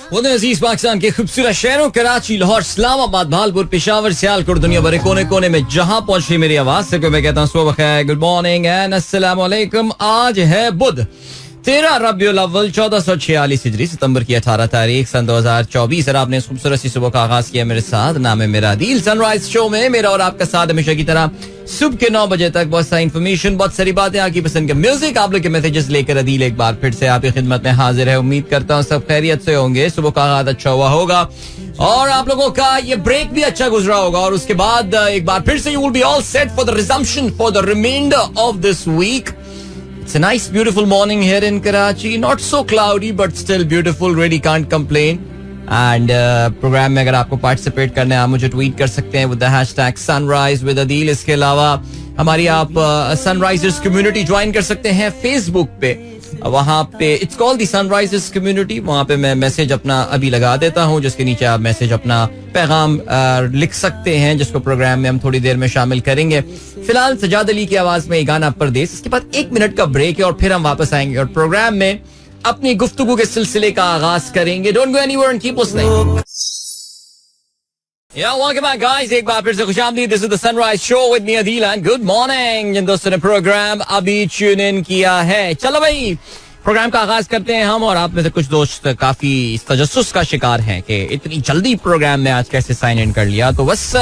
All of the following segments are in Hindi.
अजीज पाकिस्तान के खूबसूरत शहरों कराची, लाहौर, इस्लामाबाद, भालपुर, पेशावर, सियालकोट, दुनिया भर कोने कोने में जहां पहुंची मेरी आवाज से मैं कहता हूँ सुबह खैर, गुड मॉर्निंग एंड अस्सलाम वालेकुम। आज है बुध 13 रबीउल अव्वल 1446 हिजरी, सितंबर की 18 तारीख सन 2024। और आपने इस खूबसूरत सी सुबह का आगाज किया मेरे साथ। नाम है मेरा दिल। सनराइज शो में मेरा और आपका साथ हमेशा की तरह सुबह के 9 बजे तक। बहुत सारी इन्फॉर्मेशन, बहुत सारी बातें, आपकी पसंद के म्यूजिक, आप लोग के मैसेजेस लेकर अदील एक बार फिर से आपकी खिदमत में हाजिर है। उम्मीद करता हूँ सब खैरियत से होंगे, सुबह का आगाज अच्छा हुआ होगा और आप लोगों का ये ब्रेक भी अच्छा गुजरा होगा। और उसके बाद एक बार फिर से you will be all set for the resumption for the remainder of this week. It's a nice, beautiful morning here in Karachi. Not so cloudy, but still beautiful. Really can't complain. And programme में अगर आपको पार्टिसिपेट करना है, आप मुझे ट्वीट कर सकते हैं with the hashtag sunrise with adil। इसके अलावा हमारी आप सनराइजर्स कम्युनिटी ज्वाइन कर सकते हैं फेसबुक पे। वहाँ पे it's called the Sunrisers community. वहाँ पे मैं मैसेज अपना अभी लगा देता हूँ, जिसके नीचे आप मैसेज अपना पैगाम लिख सकते हैं, जिसको प्रोग्राम में हम थोड़ी देर में शामिल करेंगे। फिलहाल सजाद अली की आवाज में गाना परदेस, इसके बाद 1 मिनट का ब्रेक है और फिर हम वापस आएंगे और प्रोग्राम में अपनी गुफ्तगू के सिलसिले का आगाज करेंगे। Don't go anywhere and keep listening. Yeah, welcome back guys, एक बार फिर से खुशामदीद। This is the Sunrise Show with me Adil and good morning। जिन दोस्तों ने प्रोग्राम अभी ट्यून इन किया है, चलो भाई प्रोग्राम का आगाज करते हैं हम। और आप में से कुछ दोस्त काफी इस तजस्सुस का शिकार हैं कि इतनी जल्दी प्रोग्राम में आज कैसे साइन इन कर लिया। तो बस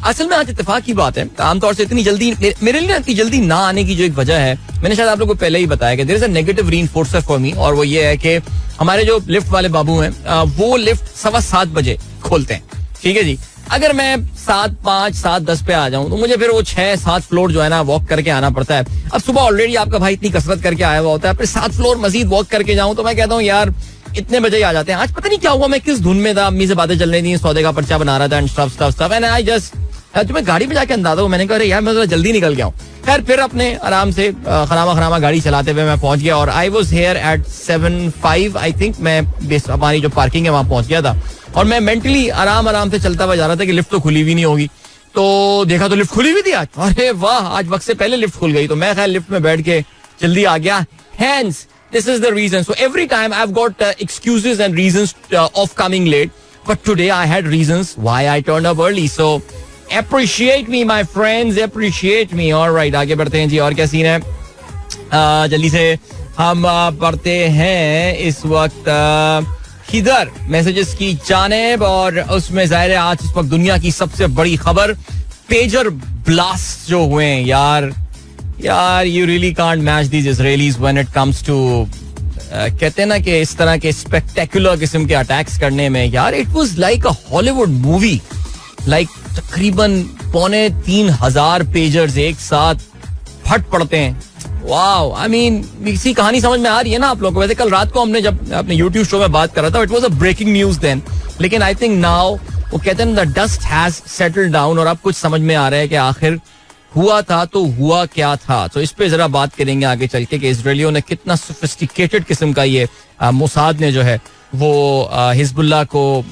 असल में आज इत्तेफाक की बात है, आमतौर से इतनी जल्दी मेरे लिए इतनी जल्दी ना आने की जो एक वजह है, मैंने शायद आप लोगों को पहले ही बताया कि there is a negative reinforcer for me. और वो ये है कि हमारे जो लिफ्ट वाले बाबू हैं वो लिफ्ट 7:15 बजे खोलते हैं, ठीक है जी। अगर मैं 7:05, 7:10 पे आ जाऊं तो मुझे फिर वो 6-7 फ्लोर जो है ना वॉक करके आना पड़ता है। अब सुबह ऑलरेडी आपका भाई इतनी कसरत करके आया हुआ होता है, फिर 7 फ्लोर मजीद वॉक करके जाऊं तो मैं कहता हूँ यार इतने बजे ही आ जाते हैं। आज पता नहीं क्या हुआ, मैं किस धुन में था, अम्मी से बातें चल रही थी, सौदे का पर्चा बना रहा था and stuff and I just तुम्हें गाड़ी में जाके अंदाजा हुआ, मैंने कहा यार मैं जल्दी निकल गया हूँ। खैर फिर अपने आराम से खरामा गाड़ी चलाते हुए मैं पहुंच गया और I was here at 7:05 I think. मैं हमारी जो पार्किंग है वहां पहुंच गया था और मैं मेंटली आराम से चलता हुआ जा रहा था कि लिफ्ट तो खुली हुई नहीं होगी। तो देखा तो लिफ्ट खुली हुई थी आज। अरे वाह, आज वक्त से पहले लिफ्ट खुल गई। तो मैं खैर लिफ्ट में बैठ के जल्दी आ गया। Hence, this is the reason. So every time I've got excuses and reasons of coming late, but today I had reasons why I turned up early. So appreciate me, my friends, appreciate me. All right, आगे बढ़ते हैं जी। और क्या सीन है, जल्दी से हम पढ़ते हैं इस वक्त किधर मैसेजेस की जानेब। और उसमें जाहिर है आज इस वक्त दुनिया की सबसे बड़ी खबर पेजर ब्लास्ट जो हुए हैं। यार you really can't match these Israelis when it comes to कहते हैं ना कि इस तरह के स्पेक्टेकुलर किस्म के अटैक्स करने में। यार it was like a Hollywood movie. Like तकरीबन 2,500 पेजर्स एक साथ फट पड़ते हैं। वाओ, आई मीन इसी कहानी समझ में आ रही है ना आप लोगों को। वैसे कल रात को हमने जब अपने YouTube शो में बात करा था, it was a breaking news then, लेकिन आई थिंक नाउ वो कहते हैं the dust has settled down और अब कुछ समझ में आ रहा है कि आखिर हुआ था तो हुआ क्या था। तो इस पे जरा बात करेंगे आगे चल के कि इजरायलियों ने कितना सोफिस्टिकेटेड किस्म का ये मोसाद ने जो है वो हिजबुल्लाह को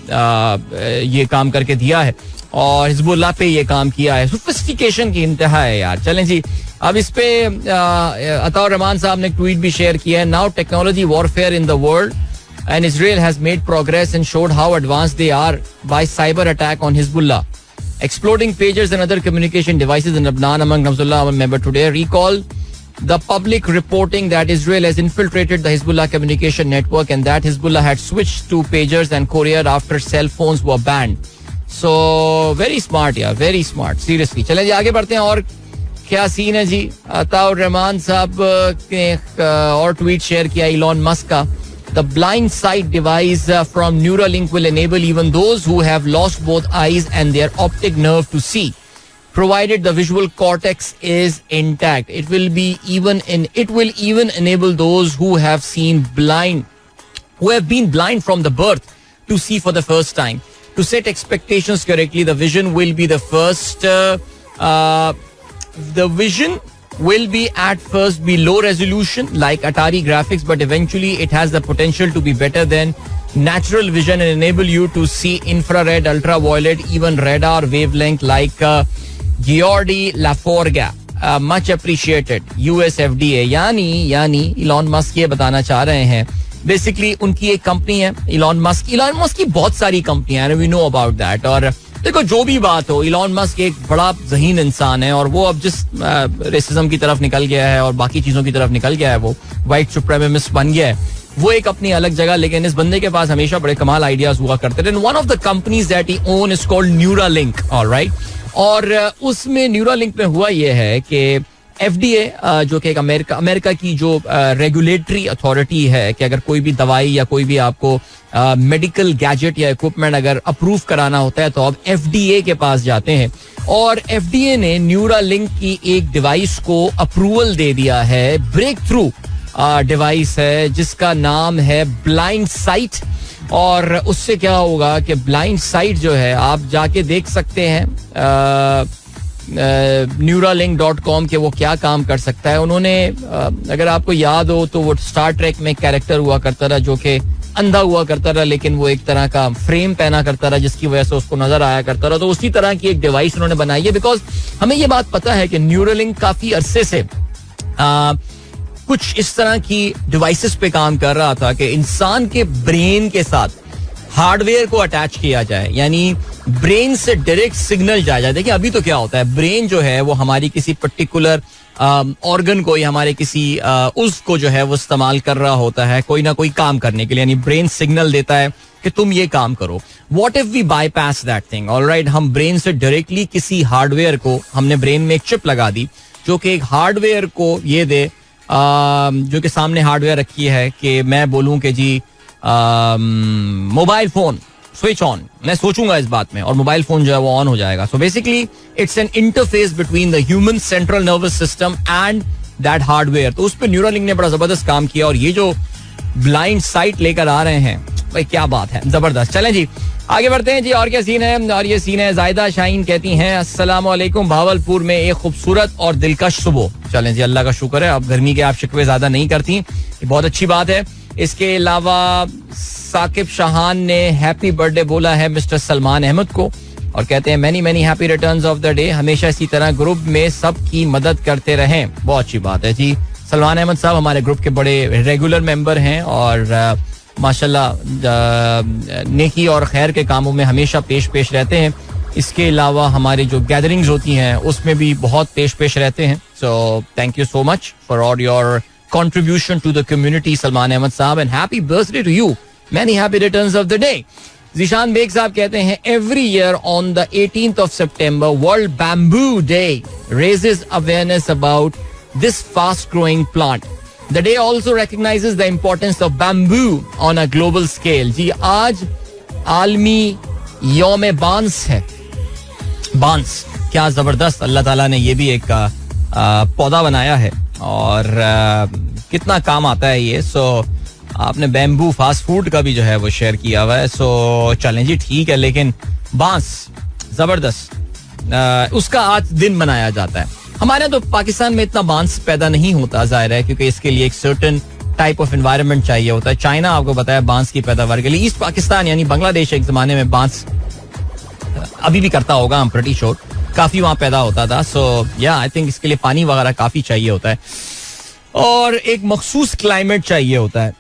ये काम करके दिया है और हिजबुल्लाह पे ये काम किया है। सोफिस्टिकेशन की इंतहा है यार। चलें जी, अब इस पे अताउर रहमान साहब ने ट्वीट भी शेयर किया है। Now technology warfare in the world and Israel has made progress and showed how advance they are by cyber attack on Hezbollah, exploding pagers and other communication devices in Lebanon among Nasrallah member today recall the public reporting that Israel has infiltrated the Hezbollah communication network and that Hezbollah had switched to pagers and courier after cell phones were banned. So very smart यार, very smart, seriously। चलें जी आगे बढ़ते हैं। और क्या सीन है जी, अताउर रहमान साहब ने और ट्वीट शेयर किया इलॉन मस्क का। The blind sight device from Neuralink will enable even those who have lost both eyes and their optic nerve to see, provided the visual cortex is intact. It will even enable those who have been blind from the birth to see for the first time. To set expectations correctly, the vision will be the first. The vision will be at first be low resolution like Atari graphics, but eventually it has the potential to be better than natural vision and enable you to see infrared, ultraviolet, even radar wavelength like Geordi Laforga. Much appreciated, US FDA। यानी इलॉन मस्क ये बताना चाह रहे हैं बेसिकली उनकी एक कंपनी है इलॉन मस्क की बहुत सारी कंपनियां हैं, वी नो अबाउट दैट. और देखो जो भी बात हो, इलॉन मस्क एक बड़ा ज़हीन इंसान है और वो अब जिस रेसिज्म की तरफ निकल गया है और बाकी चीज़ों की तरफ निकल गया है, वो वाइट सुप्रीमेसिस्ट बन गया है, वो एक अपनी अलग जगह. लेकिन इस बंदे के पास हमेशा बड़े कमाल आइडियाज हुआ करते थे. One of the companies that he own is called Neuralink, alright. और उसमें न्यूरालिंक में हुआ ये है कि FDA जो कि एक अमेरिका की जो रेगुलेटरी अथॉरिटी है कि अगर कोई भी दवाई या कोई भी आपको मेडिकल गैजेट या इक्विपमेंट अगर अप्रूव कराना होता है तो अब FDA के पास जाते हैं. और FDA ने न्यूरालिंक की एक डिवाइस को अप्रूवल दे दिया है. ब्रेक थ्रू डिवाइस है जिसका नाम है ब्लाइंड साइट. और उससे क्या होगा कि ब्लाइंड साइट जो है आप जाके देख सकते हैं Neuralink.com के वो क्या काम कर सकता है. उन्होंने अगर आपको याद हो तो वो स्टार ट्रेक में एक कैरेक्टर हुआ करता था जो कि अंधा हुआ करता था, लेकिन वो एक तरह का फ्रेम पहना करता था जिसकी वजह से उसको नजर आया करता था. तो उसी तरह की एक डिवाइस उन्होंने बनाई है. बिकॉज हमें ये बात पता है कि न्यूरालिंक काफी अरसे से कुछ इस तरह की डिवाइसेस पे काम कर रहा था कि इंसान के ब्रेन के साथ हार्डवेयर को अटैच किया जाए, यानी ब्रेन से डायरेक्ट सिग्नल जाया जाए. देखिए अभी तो क्या होता है, ब्रेन जो है वो हमारी किसी पर्टिकुलर ऑर्गन को या हमारे किसी उसको जो है वो इस्तेमाल कर रहा होता है कोई ना कोई काम करने के लिए, यानी ब्रेन सिग्नल देता है कि तुम ये काम करो. What if we bypass that thing, alright. हम ब्रेन से डायरेक्टली किसी हार्डवेयर को, हमने ब्रेन में एक चिप लगा दी जो कि एक हार्डवेयर को ये दे, जो कि सामने हार्डवेयर रखी है कि मैं बोलूं कि जी मोबाइल फोन स्विच ऑन, मैं सोचूंगा इस बात में और मोबाइल फोन जो है वो ऑन हो जाएगा. So basically it's an interface between the human central nervous system and that hardware. तो उस पर न्यूरालिंक ने बड़ा जबरदस्त काम किया और ये जो ब्लाइंड साइट लेकर आ रहे हैं, भाई क्या बात है, जबरदस्त. चलें जी आगे बढ़ते हैं जी. और क्या सीन है, और ये सीन है जायदा शाहीन कहती हैं अस्सलाम वालेकुम, भावलपुर में एक खूबसूरत और दिलकश सुबह. चलें जी, अल्लाह का शुक्र है अब गर्मी के आप शिकवे ज्यादा नहीं करती, ये बहुत अच्छी बात है. इसके अलावा साकिब शाहान ने हैप्पी बर्थडे बोला है मिस्टर सलमान अहमद को और कहते हैं many many happy returns of the day, हमेशा इसी तरह ग्रुप में सबकी मदद करते रहें. बहुत अच्छी बात है जी. सलमान अहमद साहब हमारे ग्रुप के बड़े रेगुलर मेंबर हैं और माशाल्लाह नेकी और खैर के कामों में हमेशा पेश रहते हैं. इसके अलावा हमारी जो गैदरिंग्स होती हैं उसमें भी बहुत पेश रहते हैं. So thank you so much for all your contribution to the community, Salman Ahmad साहब, and happy birthday to you. Many happy returns of the day. Zishan Beg साहब कहते हैं every year on the 18th of September, World Bamboo Day raises awareness about this fast-growing plant. The day also recognizes the importance of bamboo on a global scale. जी आज आलमी यौम बांस है. बांस क्या जबरदस्त, अल्लाह ताला ने ये भी एक पौधा बनाया है और कितना काम आता है ये. सो आपने बैम्बू फास्ट फूड का भी जो है वो शेयर किया हुआ है. सो चलें जी ठीक है, लेकिन बांस जबरदस्त, उसका आज दिन मनाया जाता है. हमारे तो पाकिस्तान में इतना बांस पैदा नहीं होता, जाहिर है, क्योंकि इसके लिए एक सर्टेन टाइप ऑफ एनवायरनमेंट चाहिए होता है. चाइना आपको बताया बांस की पैदावार के लिए, ईस्ट पाकिस्तान यानी बांग्लादेश एक जमाने में बांस अभी भी करता होगा, आई एम प्रीटी श्योर, काफी वहां पैदा होता था. सो या आई थिंक इसके लिए पानी वगैरह काफी चाहिए होता है और एक मखसूस क्लाइमेट चाहिए होता है,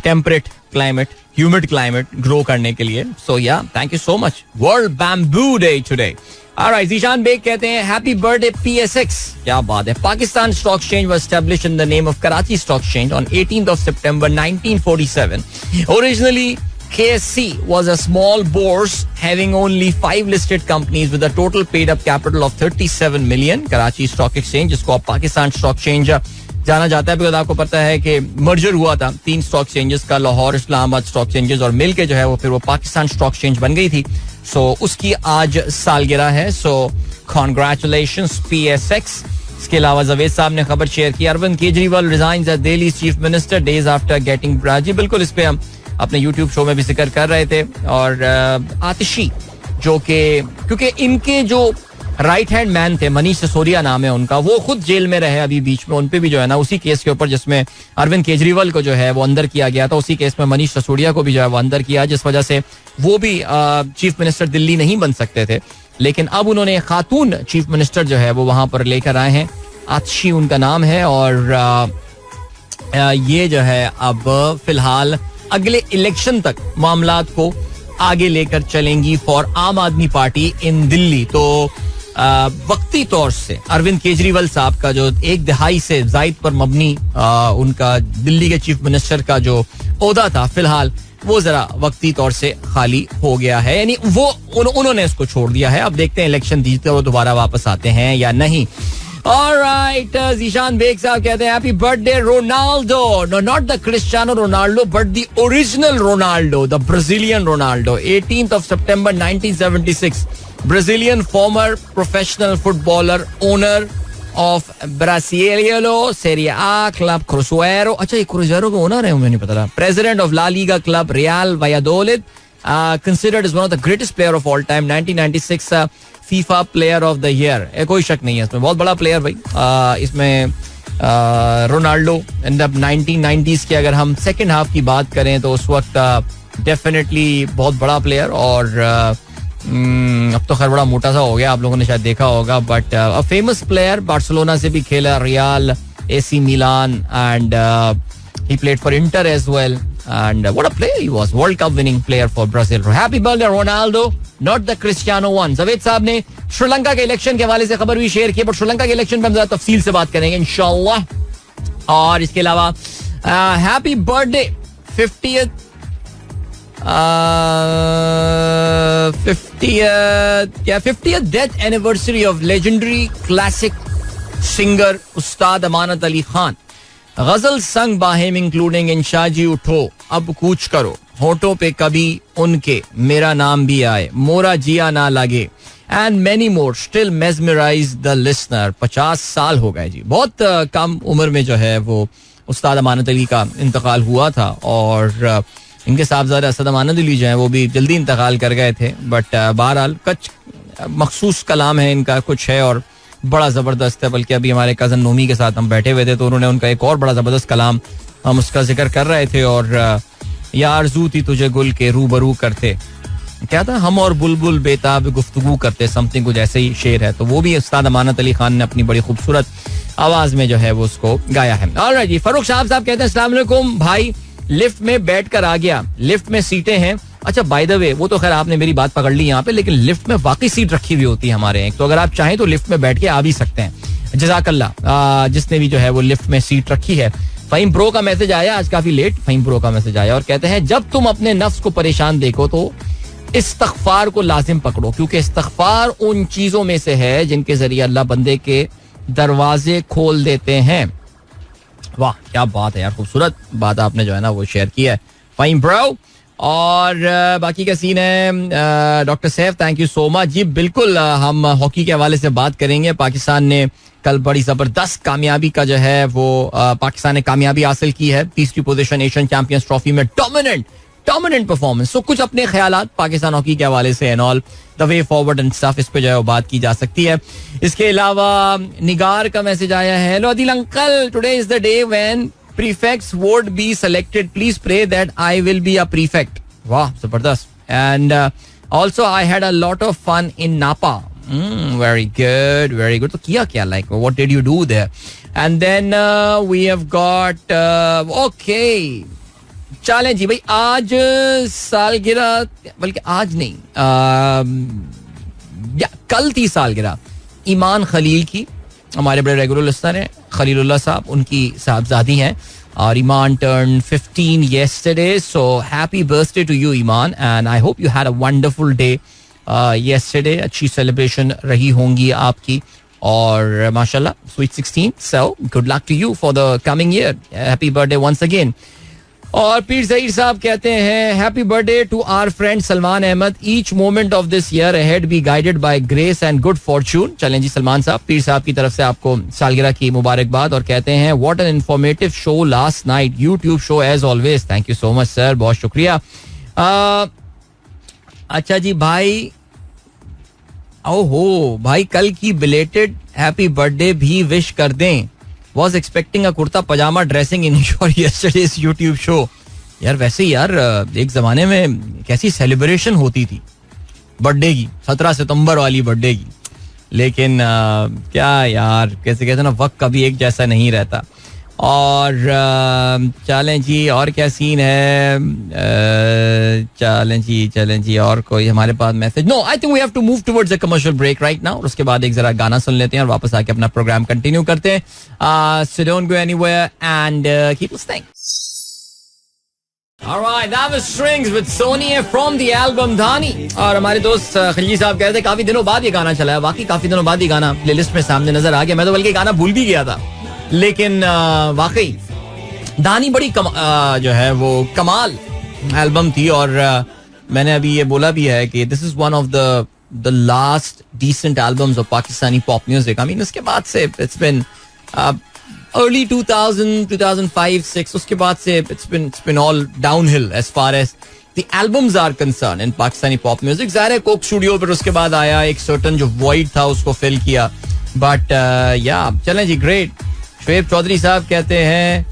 temperate climate, humid climate grow करने के लिए. So yeah thank you so much. World bamboo day today. Alright, Zeeshan Baig कहते हैं हैप्पी बर्थडे PSX. क्या बात है. Pakistan stock exchange was established in the name of Karachi stock exchange on 18th of September 1947. Originally KSC was a small bourse having only 5 listed companies with a total paid up capital of 37 million. Karachi stock exchange, जिसको अब पाकिस्तान स्टॉक एक्सचेंज जाना जाता है, बिकॉज आपको पता है कि मर्जर हुआ था 3 स्टॉक एक्सचेंजेस का, लाहौर इस्लामाबाद स्टॉक एक्सचेंजेस, और मिल के जो है वो फिर वो पाकिस्तान स्टॉक एक्सचेंज बन गई थी. सो उसकी आज सालगिरह है. So congratulations PSX. इसके अलावा जावेद साहब ने खबर शेयर की, Arvind Kejriwal resigns as Delhi chief minister days after getting. जी बिल्कुल, इस पे हम अपने YouTube शो में भी जिक्र कर रहे थे. और आतिशी जो कि क्योंकि इनके जो राइट हैंड मैन थे, मनीष सिसोदिया नाम है उनका, वो खुद जेल में रहे अभी बीच में, उन पे भी जो है ना उसी केस के ऊपर जिसमें अरविंद केजरीवाल को जो है वो अंदर किया गया था, उसी केस में मनीष सिसोदिया को भी जो है वो अंदर किया, जिस वजह से वो भी चीफ मिनिस्टर दिल्ली नहीं बन सकते थे. लेकिन अब उन्होंने खातून चीफ मिनिस्टर जो है वो वहां पर लेकर आए हैं. आतिशी उनका नाम है और ये जो है अब फिलहाल अगले इलेक्शन तक मामलात को आगे लेकर चलेंगी फॉर आम आदमी पार्टी इन दिल्ली. तो वक्ती तौर से अरविंद केजरीवाल साहब का जो 1/2 से जायद पर मबनी उनका दिल्ली के चीफ मिनिस्टर का जो ओहदा था, फिलहाल वो जरा वक्ती तौर से खाली हो गया है. यानी वो उन्होंने इसको छोड़ दिया है. अब देखते हैं इलेक्शन जीतते वो दोबारा वापस आते हैं या नहीं. Alright, जीशान बेग साहब कहते हैं happy birthday Ronaldo. No not the Cristiano Ronaldo but the original Ronaldo, the Brazilian Ronaldo. 18th of September 1976, Brazilian former professional footballer, owner of Brasileiro Serie A club Cruzeiro. अच्छा, ये क्रूजेरो का ओनर है, मुझे नहीं पता था. President of La Liga club Real Valladolid, considered as one of the greatest player of all time. 1996 FIFA player of the year. कोई शक नहीं है इसमें, बहुत बड़ा प्लेयर भाई. इसमें रोनाल्डो इन द 1990s की अगर हम सेकेंड हाफ की बात करें तो उस वक्त डेफिनेटली बहुत बड़ा प्लेयर. और अब तो खैर बड़ा मोटा सा हो गया, आप लोगों ने शायद देखा होगा. But a famous player, Barcelona से भी खेला, Real, AC Milan, and he played for Inter as well. And what a player he was, World Cup winning player for Brazil. Happy birthday Ronaldo, not the Cristiano one. Javed साहब ने श्रीलंका के इलेक्शन के हवाले से खबर भी शेयर की, बट श्रीलंका के इलेक्शन पे हम ज्यादा तफसील से बात करेंगे इंशाल्लाह. और इसके अलावा happy birthday 50th death anniversary of legendary classic singer उस्ताद अमानत अली खान. गजल संग बाहेम इंक्लूडिंग इंशाजी उठो अब कूच करो, होठों पे कभी उनके मेरा नाम भी आए, मोरा जिया ना लगे, and many more still mesmerise the listener. 50 साल हो गए जी. बहुत कम उम्र में जो है वो उस्ताद अमानत अली का इंतकाल हुआ था. और इनके साहबजादे असद अमानत अली जो है वो भी जल्दी इंतकाल कर गए थे. बट बहरहाल कुछ मखसूस कलाम है इनका, कुछ है और बड़ा जबरदस्त है. बल्कि अभी हमारे कजन नोमी के साथ हम बैठे हुए थे तो उन्होंने उनका एक और बड़ा जबरदस्त कलाम, हम उसका जिक्र कर रहे थे. और यार जू थी तुझे गुल के रूबरू करते, क्या था, हम और बुलबुल बेताब गुफ्तगू करते, समथिंग कुछ ऐसे ही शेर है. तो वो भी उस्ताद अमानत अली खान ने अपनी बड़ी खूबसूरत आवाज में जो है वो उसको गाया है. ऑलराइट जी. फरूख साहब कहते हैं अस्सलाम वालेकुम भाई, लिफ्ट में बैठ कर आ गया, लिफ्ट में सीटें हैं. अच्छा, बाय द वे, वो तो खैर आपने मेरी बात पकड़ ली यहाँ पे, लेकिन लिफ्ट में वाकई सीट रखी हुई होती है हमारे यहाँ. तो अगर आप चाहें तो लिफ्ट में बैठ के आ भी सकते हैं. जज़ाकल्लाह जिसने भी जो है वो लिफ्ट में सीट रखी है. फहीम ब्रो का मैसेज आया आज काफी लेट. फहीम ब्रो का मैसेज आया और कहते हैं जब तुम अपने नफ्स को परेशान देखो तो इस्तगफार को लाजिम पकड़ो, क्योंकि इस्तगफार उन चीजों में से है जिनके जरिए अल्लाह बंदे के दरवाजे खोल देते हैं. वाह क्या बात है यार, खूबसूरत बात आपने जो है ना वो शेयर किया है फहीम ब्रो. और बाकी का सीन है doctor Saif, thank you so much जी. बिल्कुल हम हॉकी के हवाले से बात करेंगे. पाकिस्तान ने कल बड़ी जबरदस्त कामयाबी का जो है वो पाकिस्तान ने कामयाबी हासिल की है. तीसरी पोजीशन एशियन चैंपियंस ट्रॉफी में, डोमिनेंट परफॉर्मेंस. सो कुछ अपने ख्यालात पाकिस्तान हॉकी के हवाले से and all the way forward and stuff, इस पे जो है वो बात की जा सकती है. इसके अलावा निगार का मैसेज आया है, hello Adil uncle, today is the day when prefects would be selected. Please pray that I will be a prefect. Wow, zabardast. And also I had a lot of fun in Napa. Very good, very good. So kiya kya, like what did you do there? And then we have got okay. चलें जी भाई, आज सालगिरह, बल्कि आज नहीं, कल थी सालगिरह ईमान खलील की. हमारे बड़े रेगुलर लिस्टर हैं खलीलुल्लाह साहब, उनकी साहबजादी हैं और Iman turn 15 yesterday. So happy birthday to you Iman, and I hope you had a wonderful day yesterday. अच्छी सेलिब्रेशन रही होंगी आपकी और माशाल्लाह sweet 16. So good luck to you for the coming year. Happy birthday once again. और पीर ज़हीर साहब कहते हैं happy birthday to our friend Salman Ahmed. Each moment of this year ahead be guided by grace and good fortune. चलें जी सलमान साहब, पीर साहब की तरफ से आपको सालगिरह की मुबारकबाद. और कहते हैं what an informative show last night, YouTube show as always. Thank you so much sir, बहुत शुक्रिया. अच्छा जी भाई, ओहो भाई, कल की बिलेटेड हैप्पी बर्थडे भी विश कर दें. Was expecting a kurta pyjama dressing in your yesterday's YouTube show. यार वैसे ही यार एक जमाने में कैसी सेलिब्रेशन होती थी बर्थडे की, 17 सितंबर वाली बर्थडे की. लेकिन क्या यार, कैसे कहते ना, वक्त कभी एक जैसा नहीं रहता. और चलें जी, और क्या सीन है? चलें जी और कोई हमारे पास message? No, I think we have to move towards a commercial break right now. और उसके बाद एक जरा गाना सुन लेते हैं और वापस आके अपना प्रोग्राम कंटिन्यू करते हैं. So don't go anywhere and keep listening. Alright, that was Strings with Sony from the album Dhani. और हमारे दोस्त खिलजी साहब कह रहे थे काफी दिनों बाद ये गाना चला है. वाकई काफी दिनों बाद ये गाना प्लेलिस्ट में सामने नजर आ गया. मैं तो बल्कि गाना भूल भी गया था, लेकिन वाकई धानी बड़ी जो है वो कमाल एल्बम थी. और मैंने अभी ये बोला भी है कि this is one of the last decent albums of Pakistani pop music. I mean उसके बाद से इट्स बिन early 2000, 2005, 6 उसके बाद से it's been all downhill as far as the albums are concerned in Pakistani pop music. ज़ाहिर है कोक स्टूडियो पर उसके बाद आया, एक certain जो void था उसको fill किया. But yeah, चलें जी, great. शुएब चौधरी साहब कहते हैं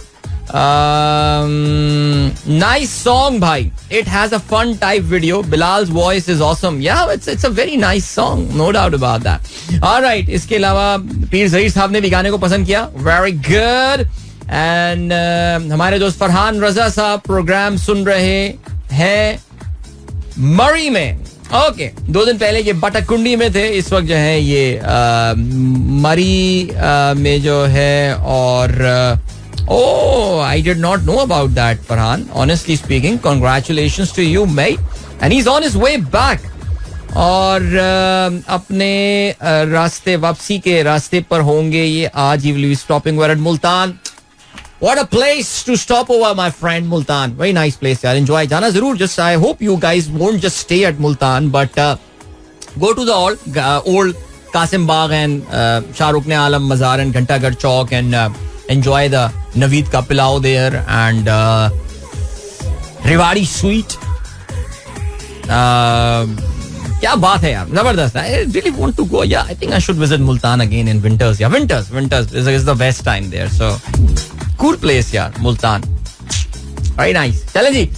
nice song भाई. It has a fun type video. Bilal's voice is awesome. Yeah, it's a very nice song. No doubt about that. All right. इसके अलावा पीर ज़हीर साहब ने भी गाने को पसंद किया. Very good. And हमारे दोस्त फरहान रजा साहब प्रोग्राम सुन रहे हैं मरी में. ओके, 2 दिन पहले ये बटकुंडी में थे. इस वक्त जो है ये मरी में जो है. और oh, I did not know about that, Farhan. Honestly speaking, congratulations to you, mate. And he's on his way back. और अपने रास्ते वापसी के रास्ते पर होंगे ये आज. He will be stopping at Multan. What a place to stop over, my friend. Multan, very nice place. यार, enjoy. जाना जरूर. Just I hope you guys won't just stay at Multan, but go to the old Qasim Bagh and Shahrukh Alam Mazar and Ghantaghar Chowk and enjoy the Naveed ka Pilau there and Rewari Sweet. क्या बात है यार, जबरदस्त. I really want to go. Yeah, I think I should visit Multan again in winters. Yeah, winters is the best time there. So cool place यार, Multan. Very nice. चलें जी.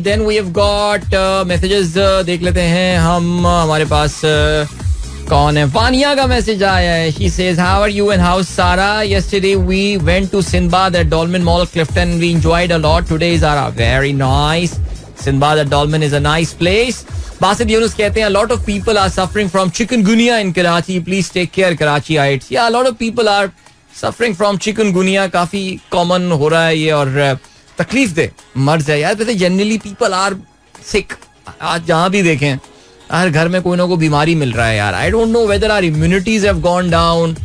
Then we have got messages. देख लेते हैं हम. हमारे पास कौन है? वानिया का मैसेज आया है. She says, how are you and how's Sarah? Yesterday we went to Sindbad at Dolmen Mall, Clifton. We enjoyed a lot. Today is Zara. Very nice. Sindbad at Dolmen is a nice place. Basit Yunus कहते हैं, a lot of people are suffering from chikungunya in Karachi. Please take care, Karachiites. Yeah, a lot of people are suffering from chikungunya. काफी common हो रहा है ये और तकलीफ दे मर्ज है यार. वैसे generally people are sick. आज जहाँ भी देखें हर घर में कोई ना कोई बीमारी मिल रहा है यार. I don't know whether our immunities have gone down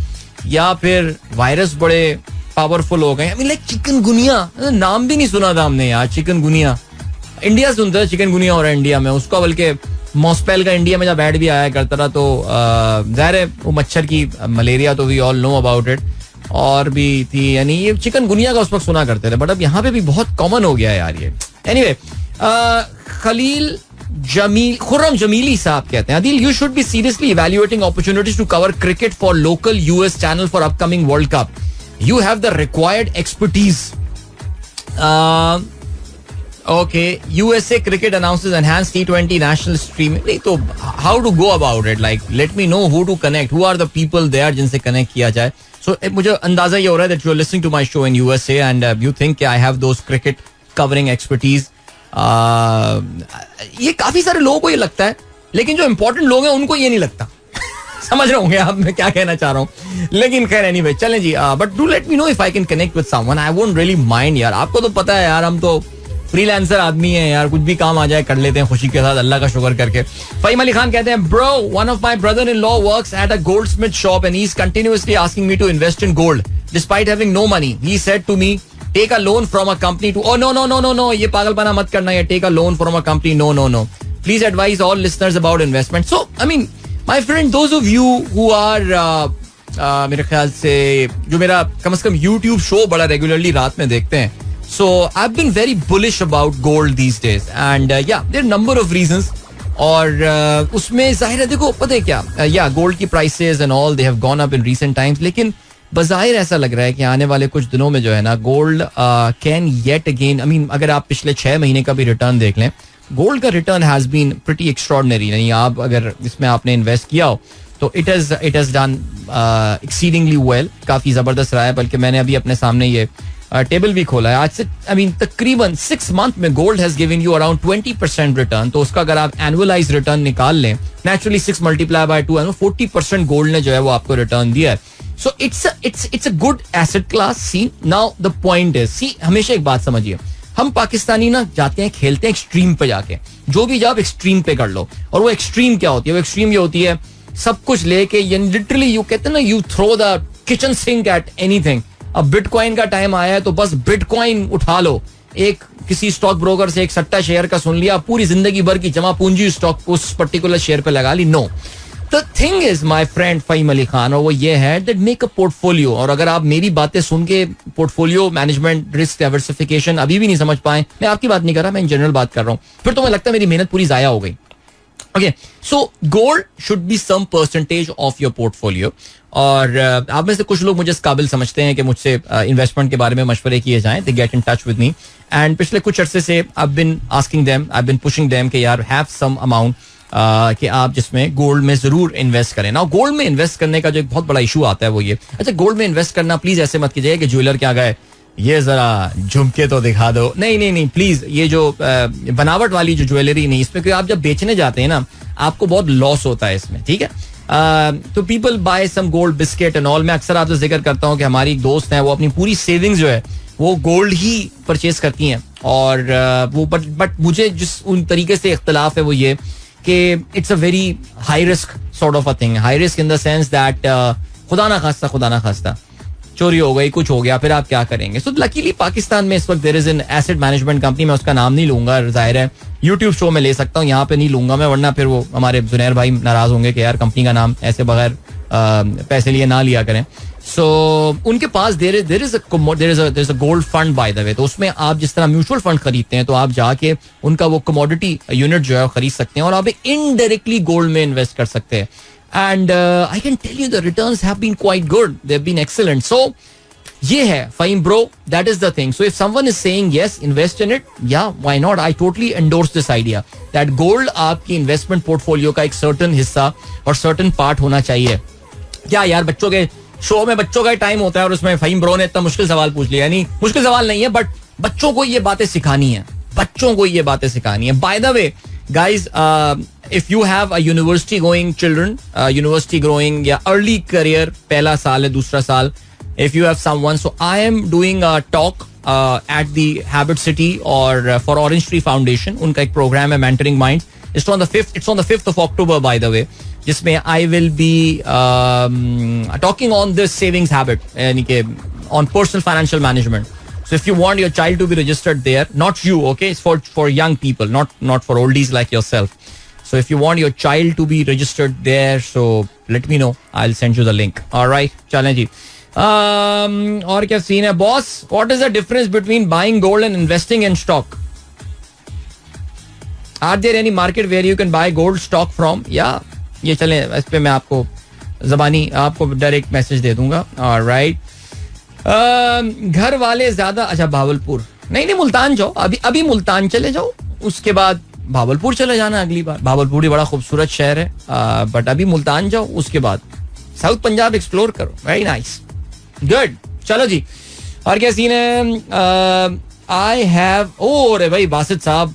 या फिर वायरस बड़े पावरफुल हो गए. आई मीन लाइक चिकनगुनिया, नाम भी नहीं सुना था हमने यार. चिकनगुनिया इंडिया सुनते हैं, चिकनगुनिया हो रहा है इंडिया में. उसका बल्कि मॉस्पेल का इंडिया में जब ऐड भी आया करता था तो ज़ाहिर है वो मच्छर की मलेरिया तो we all know about it. और भी थी यानी ये चिकनगुनिया का उस वक्त सुना करते थे, बट अब यहाँ पे भी बहुत कॉमन हो गया है यार ये. एनीवे, खलील खुर्रम जमीली साहब कहते हैं, Adil, you should be seriously evaluating opportunities to cover cricket for local US channel for upcoming World Cup. You have the required expertise. Okay, USA Cricket announces enhanced T20 national streaming. तो how to go about it? Like, let me know who to connect. Who are the people there जिनसे connect किया जाए? So मुझे अंदाजा ये हो रहा है that you are listening to my show in USA and you think I have those cricket covering expertise. ये काफी सारे लोगों को ये लगता है, लेकिन जो इंपॉर्टेंट लोग हैं उनको ये नहीं लगता. समझ रहे होंगे आप मैं क्या कहना चाह रहा हूँ, लेकिन खैर एनीवे चलें जी. But do let me know if I can connect with someone. I won't really mind यार. आपको तो पता है यार, हम तो फ्रीलांसर आदमी है यार, कुछ भी काम आ जाए कर लेते हैं खुशी के साथ, अल्लाह का शुक्र करके. फहीम अली खान कहते हैं, bro, one of my brother in law works at a goldsmith shop and he is continuously asking me to invest in gold despite having no money. He said to me, take a loan from a company to, oh no, ये पागलपना मत करना है, take a loan from a company, no. Please advise all listeners about investment. So, I mean, my friend, those of you who are, मेरे ख्याल से जो मेरा कम से कम YouTube show बड़ा regularly रात में देखते हैं, so I've been very bullish about gold these days and yeah, there are number of reasons. और उसमें जाहिर है देखो पता है क्या, yeah, gold की prices and all they have gone up in recent times, लेकिन बज़ाहिर ऐसा लग रहा है कि आने वाले कुछ दिनों में जो है ना gold can yet again. I mean अगर आप पिछले 6 महीने का भी रिटर्न देख लें, गोल्ड का return has been pretty extraordinary. यानी आप अगर इसमें आपने इन्वेस्ट किया हो तो it has done exceedingly well, काफी जबरदस्त रहा है. बल्कि मैंने अभी अपने सामने ये टेबल भी खोला है आज से. आई मीन तकरीबन 6 मंथ में gold has given you around 20% return. तो उसका अगर आप एनुअलाइज रिटर्न निकाल लें, नेचुरली 6 मल्टीप्लाई बाय 2 40% गोल्ड ने जो है वो आपको रिटर्न दिया है. So it's a good asset class. See now the point is, see हमेशा एक बात समझिए, हम पाकिस्तानी ना जाते हैं खेलते हैं एक्सट्रीम पे जाके. जो भी जाओ एक्सट्रीम पे कर लो. और वो एक्सट्रीम क्या होती है? वो एक्सट्रीम ये होती है सब कुछ लेके लिटरली यू कहते हैं ना, you throw the kitchen sink at anything. अब बिटकॉइन का टाइम आया है तो बस बिटकॉइन उठा लो. एक किसी स्टॉक ब्रोकर से एक सट्टा शेयर का सुन लिया, पूरी जिंदगी भर की जमा पूंजी स्टॉक उस पर्टिकुलर शेयर पे लगा ली. No, the thing is my friend Faheem Ali Khan, और वो ये है दैट मेक अ पोर्टफोलियो. और अगर आप मेरी बातें सुन के पोर्टफोलियो मैनेजमेंट, रिस्क डाइवर्सिफिकेशन अभी भी नहीं समझ पाए, मैं आपकी बात नहीं कर रहा, मैं इन जनरल बात कर रहा हूँ, फिर तो मुझे लगता है मेरी मेहनत पूरी जाया हो गई. Okay, so gold should be some percentage of your portfolio. और आप में से कुछ लोग मुझे इस काबिल समझते हैं कि मुझसे इन्वेस्टमेंट के बारे में मशवरे किए जाएं. They get in touch with me. And पिछले कुछ अरसे से I've been asking them, I've been pushing them कि यार have some amount कि आप जिसमें गोल्ड में जरूर इन्वेस्ट करें. ना गोल्ड में इन्वेस्ट करने का जो एक बहुत बड़ा इशू आता है वो ये, अच्छा गोल्ड में इन्वेस्ट करना प्लीज ऐसे मत कीजिए कि ज्वेलर क्या गए ये जरा झुमके तो दिखा दो. नहीं प्लीज, ये जो बनावट वाली जो ज्वेलरी नहीं, इसमें क्योंकि आप जब बेचने जाते हैं ना आपको बहुत लॉस होता है इसमें. ठीक है, तो people buy some gold biscuit and all. मैं अक्सर आपसे जिक्र करता हूँ कि हमारी एक दोस्त है, वो अपनी पूरी सेविंग्स जो है वो गोल्ड ही परचेज करती हैं. और वो बट मुझे जिस उन तरीके से इख्तलाफ है वो ये कि it's a very high risk sort of a thing. High risk in the sense that खुदा ना खास्ता चोरी हो गई, कुछ हो गया, फिर आप क्या करेंगे. सो लकीली पाकिस्तान में इस वक्त there is an asset management company. मैं उसका नाम नहीं लूंगा, जाहिर है यूट्यूब शो में ले सकता हूँ, यहाँ पे नहीं लूंगा मैं, वरना फिर वो हमारे जुनैर भाई नाराज होंगे कि यार कंपनी का नाम ऐसे बगैर पैसे लिए ना लिया करें. सो उनके पास there is a gold fund by the way. तो उसमें आप जिस तरह म्यूचुअल फंड खरीदते हैं तो आप जाके उनका वो कमोडिटी यूनिट जो है खरीद सकते हैं और आप इनडायरेक्टली गोल्ड में इन्वेस्ट कर सकते हैं. And I can tell you the returns have been quite good. They've been excellent. So, ये है Fahim bro. That is the thing. So if someone is saying yes, invest in it, yeah, why not? I totally endorse this idea that gold आपकी investment portfolio का एक certain हिस्सा और certain part होना चाहिए. क्या यार, बच्चों के शो में बच्चों का टाइम होता है और उसमें Fahim bro ने इतना मुश्किल सवाल पूछ लिया. यानी मुश्किल सवाल नहीं है, बट बच्चों को ये बातें सिखानी है. By the way, guys, if you have a university going children, university growing या early career, पहला साल है, दूसरा साल, if you have someone, so I am doing a talk at the Habit City or for Orange Tree Foundation. उनका एक प्रोग्राम है Mentoring Minds. It's on the 5th of October, by the way, जिसमें I will be talking on this savings habit, यानी कि on personal financial management. So if you want your child to be registered there, not you, okay, it's for young people, not for oldies like yourself. So if you want your child to be registered there, so let me know. I'll send you the link. All right, chalein ji. और क्या सीन है boss? What is the difference between buying gold and investing in stock? Are there any market where you can buy gold stock from? Yeah, ये चलें, इस पे मैं आपको ज़बानी आपको डायरेक्ट मैसेज दे दूंगा. All right. घर वाले ज्यादा, अच्छा भावलपुर नहीं मुल्तान जाओ, अभी मुल्तान चले जाओ, उसके बाद भावलपुर चले जाना अगली बार. भावलपुर ही बड़ा खूबसूरत शहर है, बट अभी मुल्तान जाओ, उसके बाद साउथ पंजाब एक्सप्लोर करो. Very nice, good. चलो जी, और क्या सीन है? आई हैव, ओ रे भाई बासित साहब,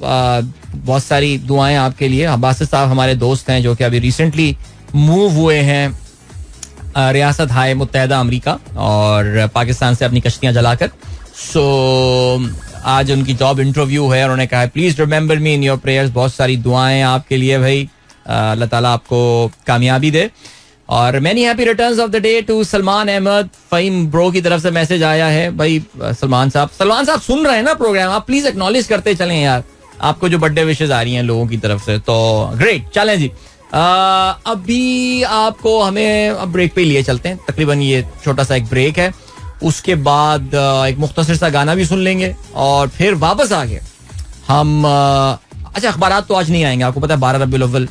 बहुत सारी दुआएं आपके लिए. बासित साहब हमारे दोस्त हैं जो कि अभी रिसेंटली मूव हुए हैं रियासत हाय मुत्तहदा अमरीका और पाकिस्तान से अपनी कश्तियां जलाकर. सो आज उनकी जॉब इंटरव्यू है और उन्होंने कहा please remember me in your prayers. बहुत सारी दुआएं आपके लिए भाई, अल्लाह ताला आपको कामयाबी दे. और many happy returns of the day to Salman Ahmed. Faheem bro की तरफ से मैसेज आया है भाई. सलमान साहब सुन रहे हैं ना प्रोग्राम, आप प्लीज एक्नॉलेज करते चलें यार, आपको जो बर्थडे विशेज आ रही हैं लोगों की तरफ से. तो ग्रेट, चलें जी. अभी आपको हमें ब्रेक पे लिए चलते हैं. तकरीबन ये छोटा सा एक ब्रेक है, उसके बाद एक मुख्तसर सा गाना भी सुन लेंगे और फिर वापस आके हम अच्छा अखबारात तो आज नहीं आएंगे. आपको पता है 12 रबीउल अव्वल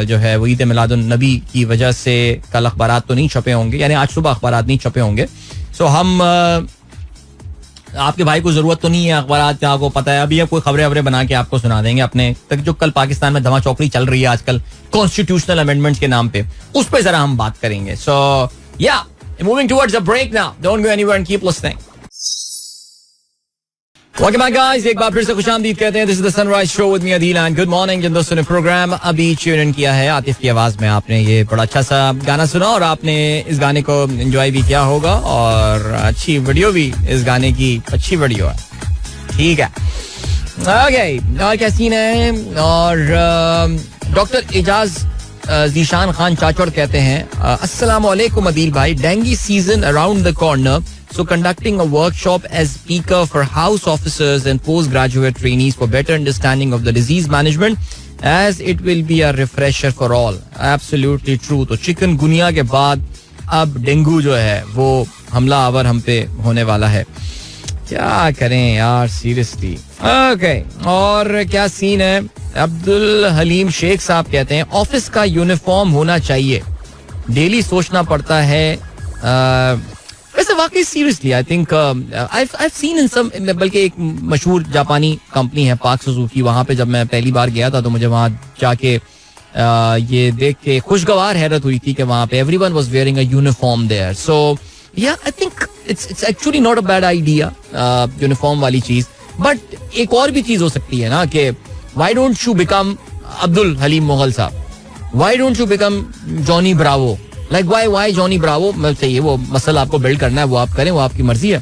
जो है वो ईद मिलादुन नबी की वजह से कल अखबारात तो नहीं छपे होंगे, यानी आज सुबह अखबारात नहीं छपे होंगे. सो हम आपके भाई को जरूरत तो नहीं है अखबार का, आपको पता है. अभी आप कोई खबरें बना के आपको सुना देंगे अपने तक. जो कल पाकिस्तान में धमा चौकड़ी चल रही है आजकल कॉन्स्टिट्यूशनल अमेंडमेंट्स के नाम पे, उस पर जरा हम बात करेंगे. सो या moving towards a break now. Don't go anywhere and keep listening. Welcome back guys, एक बार फिर से खुशामदीद कहते हैं. This is the Sunrise Show with me Adil and good morning. जिन दोस्तों ने प्रोग्राम अभी ट्यून इन किया है, आतिफ की आवाज में आपने ये बड़ा अच्छा सा गाना सुना और आपने इस गाने को एंजॉय भी किया होगा और अच्छी वीडियो भी इस गाने की अच्छी वीडियो है. ठीक है, ओके. और क्या सीन है. और डॉक्टर एजाज जीशान खान चाचौड़ कहते हैं अस्सलाम वालेकुम अदील भाई, dengue season around the corner. So conducting a workshop as speaker for house officers and postgraduate trainees for better understanding of the disease management, as it will be a refresher for all. Absolutely true. तो चिकनगुनिया के बाद अब डेंगू जो है वो हमला आवर हम पे होने वाला है. क्या करें यार, सीरियसली. ओके, और क्या सीन है. अब्दुल हलीम शेख साहब कहते हैं ऑफिस का यूनिफॉर्म होना चाहिए, डेली सोचना पड़ता है. वैसे वाकई seriously I think I seen in some, बल्कि एक मशहूर जापानी कंपनी है पार्क सुजुकी, वहां पे जब मैं पहली बार गया था तो मुझे वहां जाके ये देख के खुशगवार हैरत हुई थी कि वहां पे everyone was wearing a uniform there. So yeah I think it's actually not a bad idea uniform वाली चीज. बट एक और भी चीज हो सकती है ना कि why don't you become Abdul Haleem Mughal साहब, why don't you become Johnny Bravo. Like why Johnny Bravo. मैं चाहिए वो मसल आपको बिल्ड करना है वो आप करें, वो आपकी मर्जी है.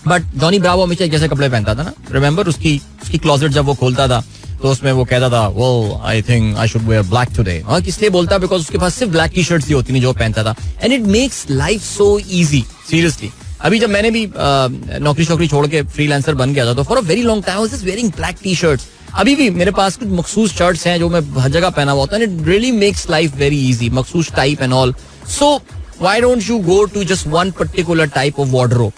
बट जॉनी ब्रावो हमेशा जैसे कपड़े पहनता था ना, रिमेंबर उसकी क्लोजेट जब वो खोलता था तो उसमें वो कहता था well I think I should wear black today. और किसलिए बोलता है, बिकॉज उसके पास सिर्फ ब्लैक टी शर्ट्स ही होती नहीं जो पहनता था. And it makes life so easy. Seriously अभी जब मैंने भी नौकरी शौकरी छोड़ के फ्रीलांसर बन गया था तो for a very long time I was just wearing black T shirts. अभी भी मेरे पास कुछ मखसूस शर्ट्स हैं जो मैं हर जगह पहना हुआ होता है. It really makes life very easy, मखसूस type and all. So why don't you go to just one particular type of wardrobe,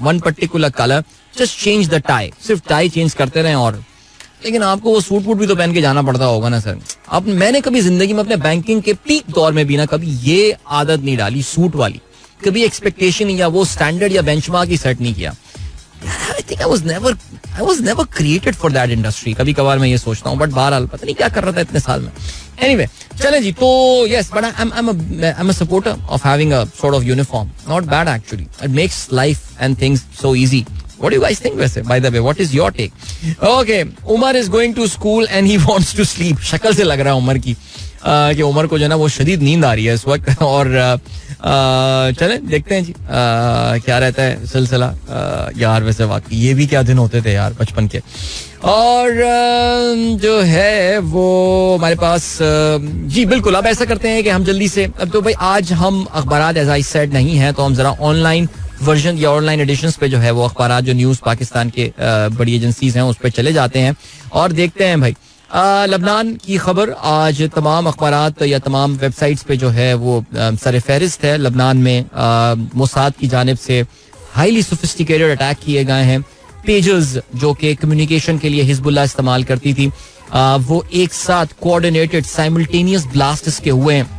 one particular color, just change the tie. सिर्फ tie change करते रहें. और लेकिन आपको वो सूट वूट भी तो पहन के जाना पड़ता होगा ना सर. अब मैंने कभी जिंदगी में अपने बैंकिंग के पीक दौर में भी ना कभी ये आदत नहीं डाली सूट वाली, कभी एक्सपेक्टेशन या वो स्टैंडर्ड या बेंचमार्क ही सेट नहीं किया. I think I was never created for that industry. कभी कभार मैं ये सोचता हूँ, बट बहरहाल पता नहीं क्या कर रहा था इतने साल में. Anyway, चलें जी. तो yes, but I'm a supporter of having a sort of uniform. Not bad actually. It makes life and things so easy. What do you guys think वैसे? By the way, what is your take? Okay, Umar is going to school and he wants to sleep. शक्ल से लग रहा है उमर की कि उमर को जो है ना वो शदीद नींद आ रही है इस वक्त. और चलें देखते हैं जी क्या रहता है सिलसिला. यार वैसे वाकई ये भी क्या दिन होते थे यार बचपन के. और जो है वो हमारे पास जी बिल्कुल. अब ऐसा करते हैं कि हम जल्दी से, अब तो भाई आज हम अखबारात एज आई सेड नहीं है तो हम जरा ऑनलाइन वर्जन या ऑनलाइन एडिशंस पे जो है वो अखबारात जो न्यूज़ पाकिस्तान के बड़ी एजेंसीज हैं उस पर चले जाते हैं और देखते हैं भाई. लबनान की खबर आज तमाम अखबारात या तमाम वेबसाइट्स पे जो है वो सर फहरिस्त है. लबनान में मोसाद की जानिब से हाईली सोफिस्टिकेटेड अटैक किए गए हैं. पेजर्स जो कि कम्युनिकेशन के लिए हिजबुल्लाह इस्तेमाल करती थी वो एक साथ कोऑर्डिनेटेड साइमल्टेनियस ब्लास्ट्स के हुए हैं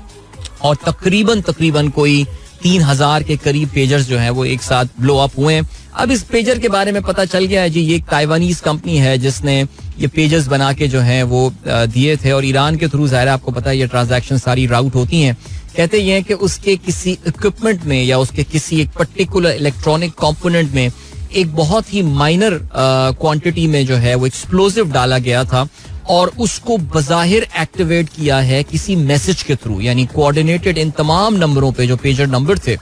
और तकरीबन कोई 3000 के करीब पेजर्स जो हैं वो एक साथ ब्लो अप हुए हैं. अब इस पेजर के बारे में पता चल गया है जी, ये एक ताइवानीज कंपनी है जिसने ये पेजर्स बना के जो हैं वो दिए थे और ईरान के थ्रू ज़ाहिर आपको पता है ये ट्रांजैक्शन सारी राउट होती हैं. कहते ये हैं कि उसके किसी इक्विपमेंट में या उसके किसी एक पर्टिकुलर इलेक्ट्रॉनिक कंपोनेंट में एक बहुत ही माइनर क्वांटिटी में जो है वो एक्सप्लोजिव डाला गया था और उसको बज़ाहिर एक्टिवेट किया है किसी मैसेज के थ्रू. यानी कोऑर्डिनेटेड इन तमाम नंबरों पे जो पेजर नंबर थे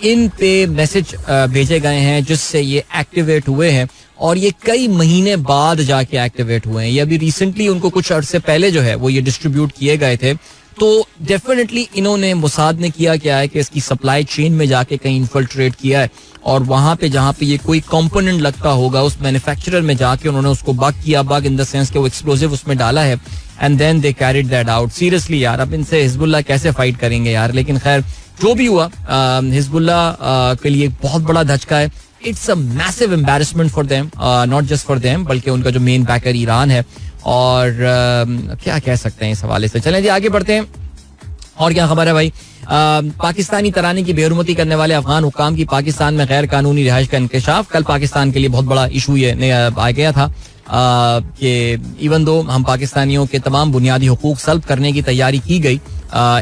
इन पे मैसेज भेजे गए हैं जिससे ये एक्टिवेट हुए हैं और ये कई महीने बाद जाके एक्टिवेट हुए हैं. ये अभी रिसेंटली उनको कुछ अर्से पहले जो है वो ये डिस्ट्रीब्यूट किए गए थे. तो डेफिनेटली इन्होंने मोसाद ने किया क्या है कि इसकी सप्लाई चेन में जाके कहीं इन्फिल्ट्रेट किया है और वहां पे जहां पे ये कोई कंपोनेंट लगता होगा उस मैन्युफैक्चरर में जाके उन्होंने उसको बग किया. बग इन द सेंस कि वो एक्सप्लोजिव उसमें डाला है and then they carried that out. Seriously यार अब इनसे हिजबुल्लाह कैसे फाइट करेंगे यार. लेकिन खैर जो भी हुआ हिजबुल्लाह के लिए बहुत बड़ा धचका है. It's a massive embarrassment for them, not just for them बल्कि उनका जो मेन बैकर ईरान है. और क्या कह सकते हैं इस हवाले से. चलें जी आगे बढ़ते हैं. और क्या खबर है भाई. पाकिस्तानी तराने की बेहरमती करने वाले अफगान हुक्काम की पाकिस्तान में गैर कानूनी रिहाइश का इंकशाफ. कल पाकिस्तान के लिए बहुत बड़ा इशू ये आ गया था कि इवन दो हम पाकिस्तानियों के तमाम बुनियादी हुकूक सल्ब करने की तैयारी की गई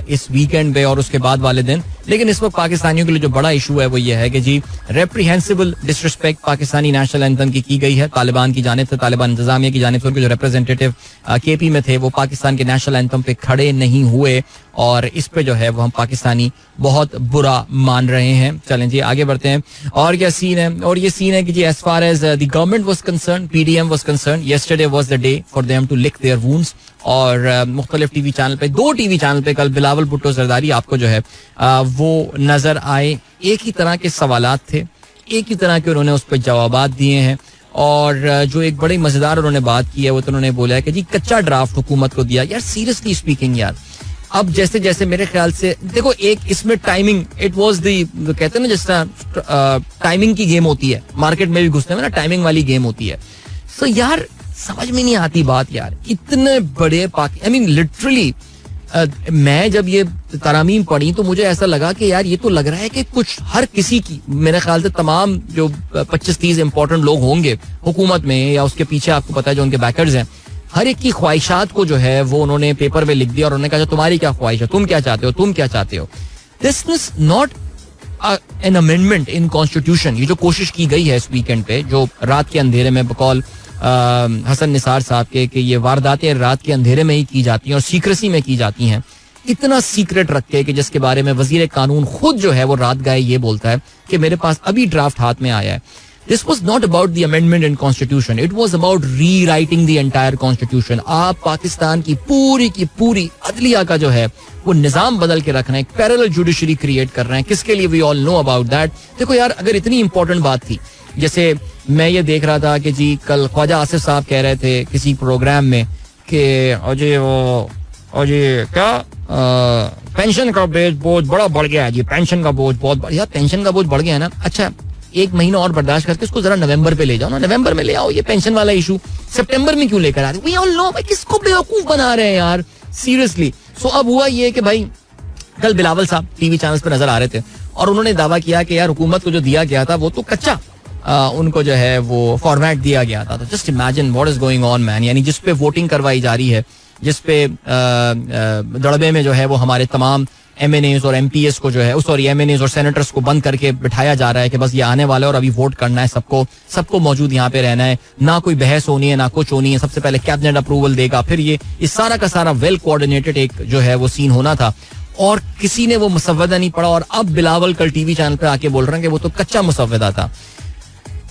इस वीकेंड पे और उसके बाद वाले दिन, लेकिन इस वक्त पाकिस्तानियों के लिए जो बड़ा इशू है वो ये है कि जी रेप्रीहेंसिबल डिसरिस्पेक्ट पाकिस्तानी नेशनल एंथम की गई है तालिबान की जानिब से, तालिबान इंतजामिया की जानिब से. उनके जो रिप्रेजेंटेटिव केपी में थे वो पाकिस्तान के नेशनल एंथम पे खड़े नहीं हुए और इस पे जो है वो हम पाकिस्तानी बहुत बुरा मान रहे हैं. चलें जी आगे बढ़ते हैं. और क्या सीन है, और ये सीन है कि जी as far as the government was concern, PDM was concern, yesterday was the day for them to lick their wounds. और मुख्तलिफ टीवी चैनल पे, 2 टीवी चैनल पे कल बिलावल भुट्टो जरदारी आपको जो है वो नजर आए. एक ही तरह के सवालात थे, एक ही तरह के उन्होंने उस पर जवाबात दिए हैं. और जो एक बड़ी मजेदार उन्होंने बात की है वो तो उन्होंने बोला है कि जी कच्चा ड्राफ्ट हुकूमत को दिया. यार सीरियसली स्पीकिंग यार, अब जैसे जैसे मेरे ख्याल से देखो एक इसमें टाइमिंग, इट वाज द कहते हैं ना जिस तरह टाइमिंग की गेम होती है, मार्केट में भी घुसने में ना टाइमिंग वाली गेम होती है. सो यार समझ में नहीं आती बात यार, इतने बड़े आई मीन लिटरली मैं जब ये तरामीम पढ़ी तो मुझे ऐसा लगा कि यार ये तो लग रहा है कि कुछ हर किसी की, मेरे ख्याल से तमाम जो 25-30 इंपॉर्टेंट लोग होंगे हुकूमत में या उसके पीछे, आपको पता है जो उनके बैकर्स हैं, हर एक की ख्वाहिशात को जो है वो उन्होंने पेपर में लिख दिया और उन्होंने कहा तुम्हारी क्या ख्वाहिश है, तुम क्या चाहते हो, तुम क्या चाहते हो. This is not an amendment in constitution. ये जो कोशिश की गई है इस वीकेंड पे, जो रात के अंधेरे में बकौल हसन निसार साहब के कि ये वारदातें रात के अंधेरे में ही की जाती हैं और सीक्रेसी में की जाती हैं, इतना सीक्रेट रख के कि जिसके बारे में वजीर कानून खुद जो है वो रात गए ये बोलता है कि मेरे पास अभी ड्राफ्ट हाथ में आया है. This was not about the amendment in constitution. It was about rewriting the entire constitution. आप पाकिस्तान की पूरी अदलिया का जो है वो निजाम बदल के रख रहे हैं, पैरेलल जुडिशरी क्रिएट कर रहे हैं. किसके लिए? We all know about that. देखो यार, अगर इतनी इंपॉर्टेंट बात थी, जैसे मैं ये देख रहा था कि जी कल ख्वाजा आसिफ साहब कह रहे थे किसी प्रोग्राम में कि अजय क्या पेंशन का बोझ बड़ा बढ़ गया है जी, पेंशन का बोझ बहुत यार पेंशन का बोझ बढ़ गया है ना. अच्छा, 1 महीना और बर्दाश्त करके उसको जरा नवंबर पे ले जाओ ना, नवंबर में ले आओ. ये पेंशन वाला इशू सितंबर में क्यों लेकर आ रहे? वी ऑल नो, किसको बेवकूफ बना रहे हैं यार, सीरियसली. सो अब हुआ ये कि भाई कल बिलावल साहब टीवी चैनल्स पे नजर आ रहे थे और उन्होंने दावा किया कि यार हुकूमत को जो दिया गया था वो तो कच्चा उनको जो है वो फॉर्मेट दिया गया था. तो just imagine what is going on man. यानी जिस पे वोटिंग करवाई जा रही है, जिस पे दड़बे में जो है वो हमारे तमाम MNAs और MPs को जो है, सॉरी MNAs और सेनेटर्स को बंद करके बिठाया जा रहा है कि बस ये आने वाला है और अभी वोट करना है, सबको मौजूद यहाँ पे रहना है, ना कोई बहस होनी है ना कुछ होनी है. सबसे पहले कैबिनेट अप्रूवल देगा, फिर ये सारा का सारा वेल कोऑर्डिनेटेड एक जो है वो सीन होना था और किसी ने वो मुसव्वदा नहीं पढ़ा. और अब बिलावल कल टीवी चैनल पे आके बोल रहे हैं कि वो तो कच्चा मुसव्वदा था.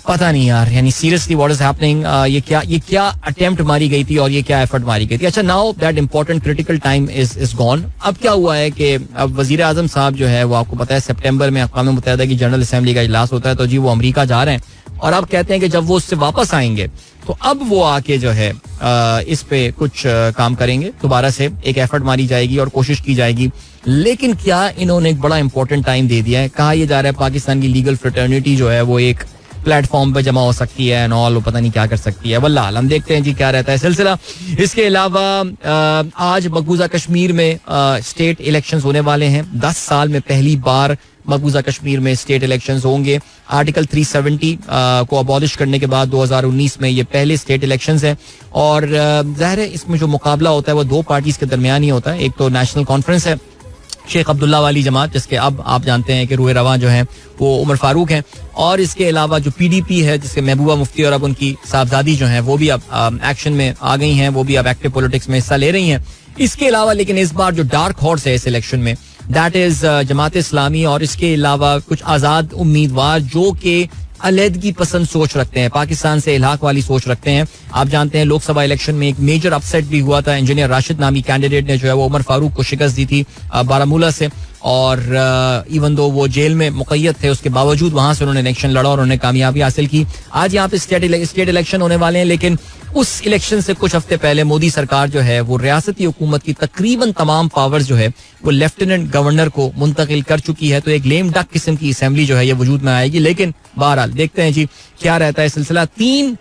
पता नहीं यार, यानी सीरियसली व्हाट इज हैपनिंग. ये क्या अटेम्प्ट मारी गई थी और ये क्या एफर्ट मारी गई थी. अच्छा, now that important critical time is gone. अब क्या हुआ है कि अब वजीर आजम साहब जो है वो, आपको पता है सितंबर में अक़वाम मुत्तहिदा की जनरल असेंबली का इजलास होता है, तो जी वो अमेरिका जा रहे हैं और अब कहते हैं कि जब वो उससे वापस आएंगे तो अब वो आके जो है इस पे कुछ काम करेंगे, दोबारा से एक एफर्ट मारी जाएगी और कोशिश की जाएगी. लेकिन क्या इन्होंने एक बड़ा इंपॉर्टेंट टाइम दे दिया है. कहा यह जा रहा है पाकिस्तान की लीगल फ्रेटर्निटी जो है वो एक प्लेटफॉर्म पे जमा हो सकती है, नॉल पता नहीं क्या कर सकती है. वल्लाह हम देखते हैं जी क्या रहता है सिलसिला. इसके अलावा आज मकबूजा कश्मीर में स्टेट इलेक्शंस होने वाले हैं. 10 साल में पहली बार मकबूजा कश्मीर में स्टेट इलेक्शंस होंगे. आर्टिकल 370 को अबॉलिश करने के बाद 2019 में ये पहले स्टेट इलेक्शंस हैं और जाहिर है इसमें जो मुकाबला होता है वो 2 पार्टीज के दरमियान ही होता है. एक तो नेशनल कॉन्फ्रेंस है, शेख अब्दुल्ला वाली जमात, जिसके अब आप जानते हैं कि रूए रवा जो हैं वो उमर फारूक हैं, और इसके अलावा जो PDP है जिसके महबूबा मुफ्ती और अब उनकी साहबजादी जो हैं वो भी अब एक्शन में आ गई हैं, वो भी अब एक्टिव पॉलिटिक्स में हिस्सा ले रही हैं. इसके अलावा लेकिन इस बार जो डार्क हॉर्स है इस इलेक्शन में, दैट इज जमात इस्लामी और इसके अलावा कुछ आज़ाद उम्मीदवार जो कि अलहदगी पसंद सोच रखते हैं, पाकिस्तान से इलाक वाली सोच रखते हैं. आप जानते हैं लोकसभा इलेक्शन में एक मेजर अपसेट भी हुआ था. इंजीनियर राशिद नामी कैंडिडेट ने जो है वो उमर फारूक को शिकस्त दी थी बारामूला से, और इवन दो वो जेल में मुक़य्यद थे उसके बावजूद वहां से उन्होंने इलेक्शन लड़ा और उन्होंने कामयाबी हासिल की. आज यहाँ पे स्टेट इलेक्शन होने वाले हैं, लेकिन उस इलेक्शन से कुछ हफ्ते पहले मोदी सरकार जो है वो रियासती हुकूमत की तकरीबन तमाम पावर्स जो है वो लेफ्टिनेंट गवर्नर को मुंतकिल कर चुकी है. तो एक लेम डक किस्म की असेंबली जो है ये वजूद में आएगी. लेकिन बहरहाल देखते हैं जी क्या रहता है सिलसिला. 3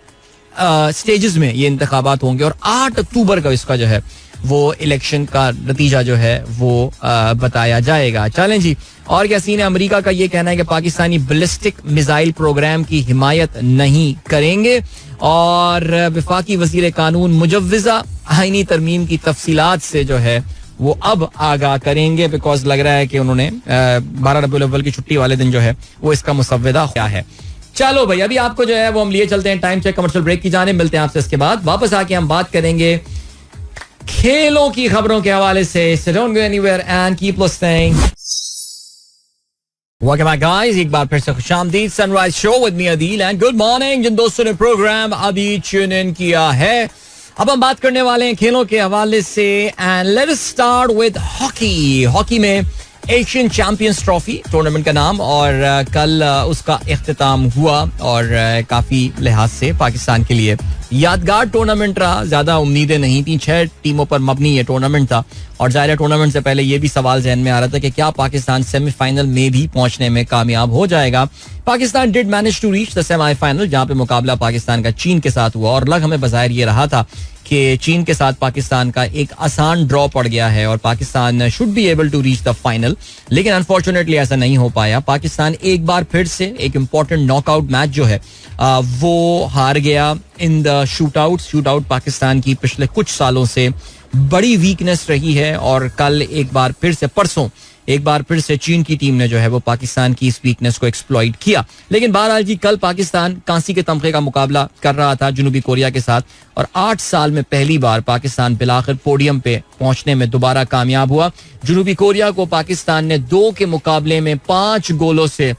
स्टेजेस में ये इंतखाबात होंगे और 8 अक्टूबर का इसका जो है वो इलेक्शन का नतीजा जो है वो बताया जाएगा. चलें जी, और क्या सीन है. अमेरिका का ये कहना है कि पाकिस्तानी बैलिस्टिक मिसाइल प्रोग्राम की हिमायत नहीं करेंगे और वफाकी वजीर कानून मुजव्विजा आईनी तरमीम की तफसीलात से जो है वो अब आगाह करेंगे, बिकॉज लग रहा है कि उन्होंने 12 रबीउल अव्वल की छुट्टी वाले दिन जो है वो इसका मुसव्वदा क्या है. चलो भाई, अभी आपको जो है वो हम लिए चलते हैं टाइम चेक कमर्शियल ब्रेक की जाने. मिलते हैं आपसे इसके बाद. वापस आके हम बात करेंगे खेलों की खबरों के हवाले से. So don't go anywhere and keep listening. Welcome back guys, एक बार फिर से खुशामदीद. Sunrise show with me Adeel and good morning. जिन दोस्तों ने प्रोग्राम अभी ट्यून इन किया है, अब हम बात करने वाले हैं खेलों के हवाले से. And let us start with hockey. Hockey में एशियन चैंपियंस ट्रॉफी टूर्नामेंट का नाम, और कल उसका इख्तिताम हुआ और काफी लिहाज से पाकिस्तान के लिए यादगार टूर्नामेंट रहा. ज्यादा उम्मीदें नहीं थी, 6 टीमों पर मबनी ये टूर्नामेंट था और ज़ाहिर टूर्नामेंट से पहले ये भी सवाल जहन में आ रहा था कि क्या पाकिस्तान सेमीफाइनल में भी पहुंचने में कामयाब हो जाएगा. Pakistan did manage to reach the semifinal, जहां पे मुकाबला पाकिस्तान का चीन के साथ हुआ और लग हमें बज़ाहिर ये रहा था कि चीन के साथ पाकिस्तान का एक आसान ड्रॉ पड़ गया है और Pakistan should be able to reach the final, लेकिन अनफॉर्चुनेटली ऐसा नहीं हो पाया. पाकिस्तान एक बार फिर से एक इम्पॉर्टेंट नॉकआउट मैच जो है वो हार गया इन द शूटआउट पाकिस्तान की पिछले कुछ सालों से बड़ी वीकनेस रही है और कल एक बार फिर से, परसों एक बार फिर से चीन की टीम ने जो है वो पाकिस्तान की इस वीकनेस को एक्सप्लॉइट किया. लेकिन बहरहाल जी, कल पाकिस्तान कांसी के तमगे का मुकाबला कर रहा था जुनूबी कोरिया के साथ और 8 साल में पहली बार पाकिस्तान बिलाखिर पोडियम पे पहुंचने में दोबारा कामयाब हुआ. जुनूबी कोरिया को पाकिस्तान ने 2 के मुकाबले में 5 गोलों से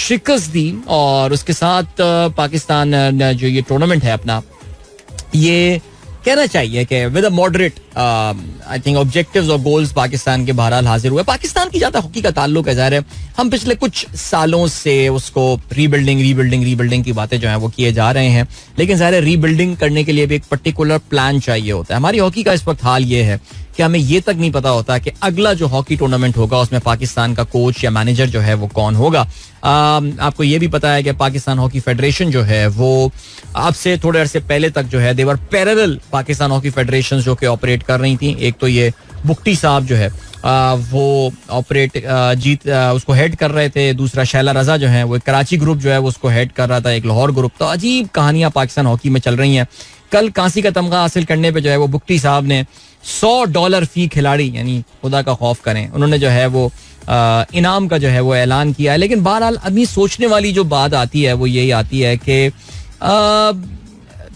शिकस्त दी और उसके साथ पाकिस्तान जो ये टूर्नामेंट है अपना, ये कहना चाहिए कि with a moderate I think objectives और गोल्स पाकिस्तान के बहरहाल हाजिर हुए. पाकिस्तान की ज्यादा हॉकी का ताल्लुक है, ज़ाहिर है हम पिछले कुछ सालों से उसको रीबिल्डिंग की बातें जो है वो किए जा रहे हैं, लेकिन ज़ाहिर है रीबिल्डिंग करने के लिए भी एक पर्टिकुलर प्लान चाहिए होता है. हमारी हॉकी का इस वक्त हाल ये है कि हमें ये तक नहीं पता होता कि अगला जो हॉकी टूर्नामेंट होगा उसमें पाकिस्तान का कोच या मैनेजर जो है वो कौन होगा. आपको ये भी पता है कि पाकिस्तान हॉकी फेडरेशन जो है वो अब से थोड़े अरसे पहले तक जो है देवर पैरेलल पाकिस्तान हॉकी फेडरेशन जो कि ऑपरेट कर रही थी. एक तो ये बुख्ती साहब जो है वो ऑपरेट उसको हेड कर रहे थे, दूसरा शैला रजा जो है वो कराची ग्रुप जो है वो उसको हेड कर रहा था, एक लाहौर ग्रुप. तो अजीब कहानियां पाकिस्तान हॉकी में चल रही हैं. कल कांसी का तमगा हासिल करने पे जो है वो बुख्ती साहब ने $100 फी खिलाड़ी, यानी खुदा का खौफ करें, उन्होंने जो है वो इनाम का जो है वो ऐलान किया है. लेकिन बहरहाल अभी सोचने वाली जो बात आती है वो यही आती है कि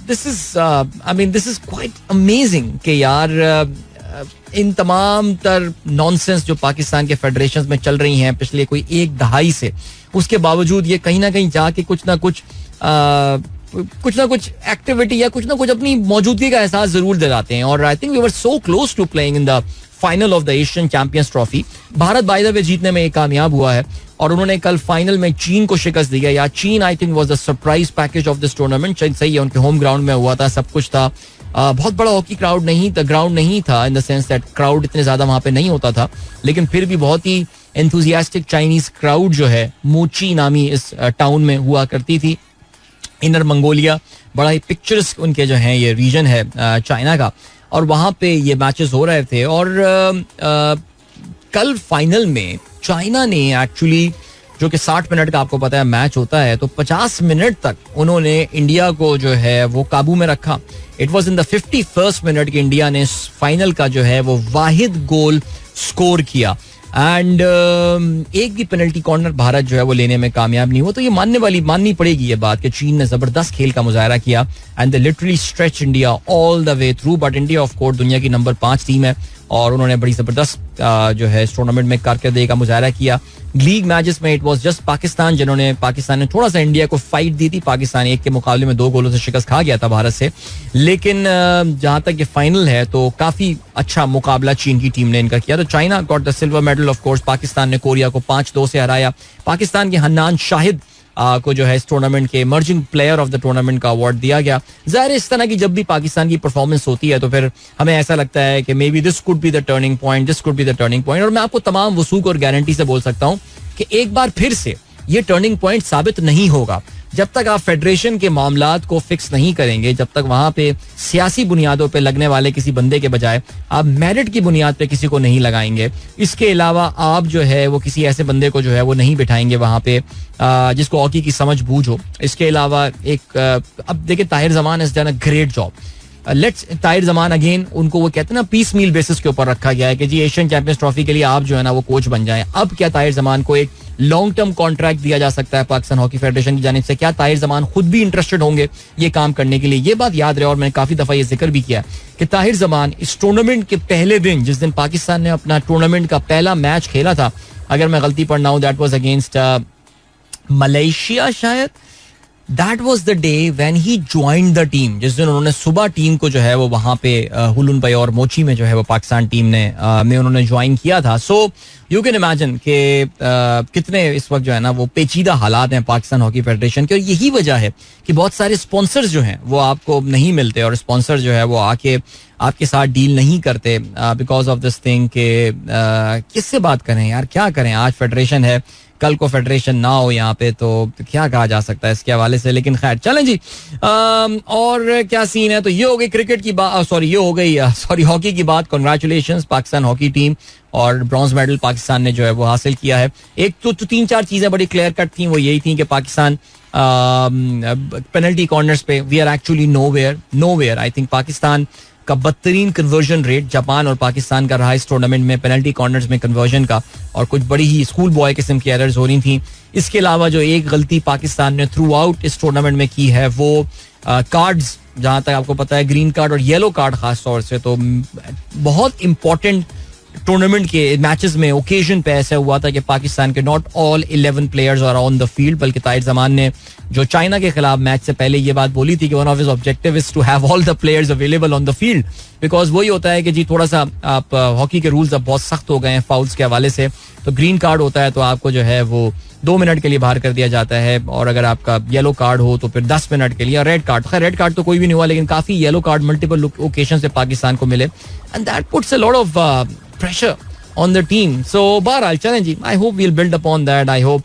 दिस इज क्वाइट अमेजिंग कि यार इन तमाम तर नॉनसेंस जो पाकिस्तान के फेडरेशन में चल रही हैं पिछले कोई 1 दहाई से, उसके बावजूद ये कहीं ना कहीं जाके कुछ ना कुछ एक्टिविटी या कुछ ना कुछ अपनी मौजूदगी का एहसास जरूर दिलाते हैं. और I think we were so close to playing in the final of the Asian Champions Trophy. Bharat by the way जीतने में कामयाब हुआ है और उन्होंने कल फाइनल में चीन को शिकस्त दी है. या चीन I think was the surprise package of this tournament. सही है, उनके होम ग्राउंड में हुआ था, सब कुछ था. बहुत बड़ा हॉकी ग्राउंड नहीं था in the sense that crowd इतने ज्यादा वहां पे नहीं होता था, लेकिन फिर भी बहुत ही एंथुजियास्टिक चाइनीज क्राउड जो है मूची नामी इस टाउन में हुआ करती थी. इनर मंगोलिया बड़ा ही पिक्चर्स उनके जो हैं ये रीजन है चाइना का, और वहाँ पे ये मैचेस हो रहे थे. और कल फाइनल में चाइना ने एक्चुअली, जो कि 60 मिनट का आपको पता है मैच होता है, तो 50 मिनट तक उन्होंने इंडिया को जो है वो काबू में रखा. It was in the 51st minute कि इंडिया ने फाइनल का जो है वो वाहिद गोल स्कोर किया एंड एक भी पेनल्टी कॉर्नर भारत जो है वो लेने में कामयाब नहीं हुआ. तो ये माननी पड़ेगी ये बात कि चीन ने जबरदस्त खेल का मुजाहरा किया and they literally stretch India all the way through. But India of course दुनिया की नंबर 5 टीम है और उन्होंने बड़ी जबरदस्त जो है इस टूर्नामेंट में कारकर्दगी का मुजाहरा किया. लीग मैचेस में इट वाज जस्ट पाकिस्तान ने थोड़ा सा इंडिया को फाइट दी थी. पाकिस्तान 1 के मुकाबले में 2 गोलों से शिकस्त खा गया था भारत से. लेकिन जहां तक ये फाइनल है तो काफी अच्छा मुकाबला चीन की टीम ने इनका किया. तो China got the silver medal of course. Pakistan ने कोरिया को 5-2 से हराया. पाकिस्तान के हन्नान शाहिद को जो है इस टूर्नामेंट के emerging player of the tournament का अवार्ड दिया गया. जाहिर इस तरह की जब भी पाकिस्तान की परफॉर्मेंस होती है तो फिर हमें ऐसा लगता है कि may be this could be the turning point. और मैं आपको तमाम वसूख और गारंटी से बोल सकता हूं कि एक बार फिर से ये टर्निंग पॉइंट साबित नहीं होगा. जब तक आप फेडरेशन के मामलात को फिक्स नहीं करेंगे, जब तक वहां पे सियासी बुनियादों पे लगने वाले किसी बंदे के बजाय आप मेरिट की बुनियाद पे किसी को नहीं लगाएंगे, इसके अलावा आप जो है वो किसी ऐसे बंदे को जो है वो नहीं बिठाएंगे वहां पे जिसको हॉकी की समझ बूझ हो. इसके अलावा एक अब देखिए Tahir Zaman has done a great job. Let's Tahir Zaman again, उनको वो कहते हैं ना पीस मील बेसिस के ऊपर रखा गया है कि जी एशियन चैंपियंस ट्रॉफी के लिए आप जो है ना वो कोच बन जाएं. अब क्या ताहिर जमान को एक लॉन्ग टर्म कॉन्ट्रैक्ट दिया जा सकता है पाकिस्तान हॉकी फेडरेशन की जानिब से? क्या ताहिर जमान खुद भी इंटरेस्टेड होंगे ये काम करने के लिए? ये बात याद रहे, और मैंने काफी दफा ये जिक्र भी किया कि ताहिर जमान इस टूर्नामेंट के पहले दिन, जिस दिन पाकिस्तान ने अपना टूर्नामेंट का पहला मैच खेला था, अगर मैं गलती पढ़ रहा हूं, दैट वाज अगेंस्ट मलेशिया शायद. That was the day when he joined the team. जिस दिन उन्होंने सुबह टीम को जो है वो वहाँ पे हुलुन भाई और मोची में जो है वो पाकिस्तान टीम में उन्होंने ज्वाइन किया था. सो यू कैन इमेजिन कि कितने इस वक्त जो है ना वो पेचीदा हालात हैं पाकिस्तान हॉकी फेडरेशन के, और यही वजह है कि बहुत सारे स्पॉन्सर्स जो हैं वो आपको नहीं मिलते, और स्पॉन्सर जो है वो आके आपके साथ डील नहीं करते बिकॉज ऑफ दिस थिंग के किससे बात करें यार, क्या करें. आज फेडरेशन है, कल को फेडरेशन ना हो यहाँ पे तो क्या कहा जा सकता है इसके हवाले से. लेकिन खैर चलें जी. और क्या सीन है, तो ये हो गई क्रिकेट की बात, ये हो गई हॉकी की बात. कांग्रेचुलेशंस पाकिस्तान हॉकी टीम, और ब्रॉन्ज मेडल पाकिस्तान ने जो है वो हासिल किया है. एक तो 3-4 चीजें बड़ी क्लियर कट थी, वो यही थी कि पाकिस्तान पेनल्टी कॉर्नर्स पे we are actually nowhere. I think Pakistan का बदतरीन कन्वर्जन रेट जापान और पाकिस्तान का रहा इस टूर्नामेंट में पेनल्टी कॉर्नर्स में कन्वर्जन का, और कुछ बड़ी ही स्कूल बॉय किस्म की एरर्स हो रही थी. इसके अलावा जो एक गलती पाकिस्तान ने थ्रू आउट इस टूर्नामेंट में की है वो कार्ड्स, जहां तक आपको पता है ग्रीन कार्ड और येलो कार्ड खास तौर से, तो बहुत इंपॉर्टेंट टूर्नामेंट के मैचेस में ओकेजन पे ऐसा हुआ था कि पाकिस्तान के not all 11 players are on the field. बल्कि ताहिर जमान ने जो चाइना के खिलाफ मैच से पहले ये बात बोली थी कि one of his objective is to have all the players available on the field, because वही होता है कि जी थोड़ा सा आप हॉकी के रूल्स अब बहुत सख्त हो गए हैं फाउल्स के हवाले से. तो ग्रीन कार्ड होता है तो आपको जो है वो 2 मिनट के लिए बाहर कर दिया जाता है, और अगर आपका येलो कार्ड हो तो फिर 10 मिनट के लिए. रेड कार्ड, खैर रेड कार्ड तो कोई भी नहीं हुआ, लेकिन काफी येलो कार्ड मल्टीपल ओकेजन से पाकिस्तान को मिले, and that puts a lot of pressure on the team. So बहरहाल चलें जी, I hope we'll build upon that. I hope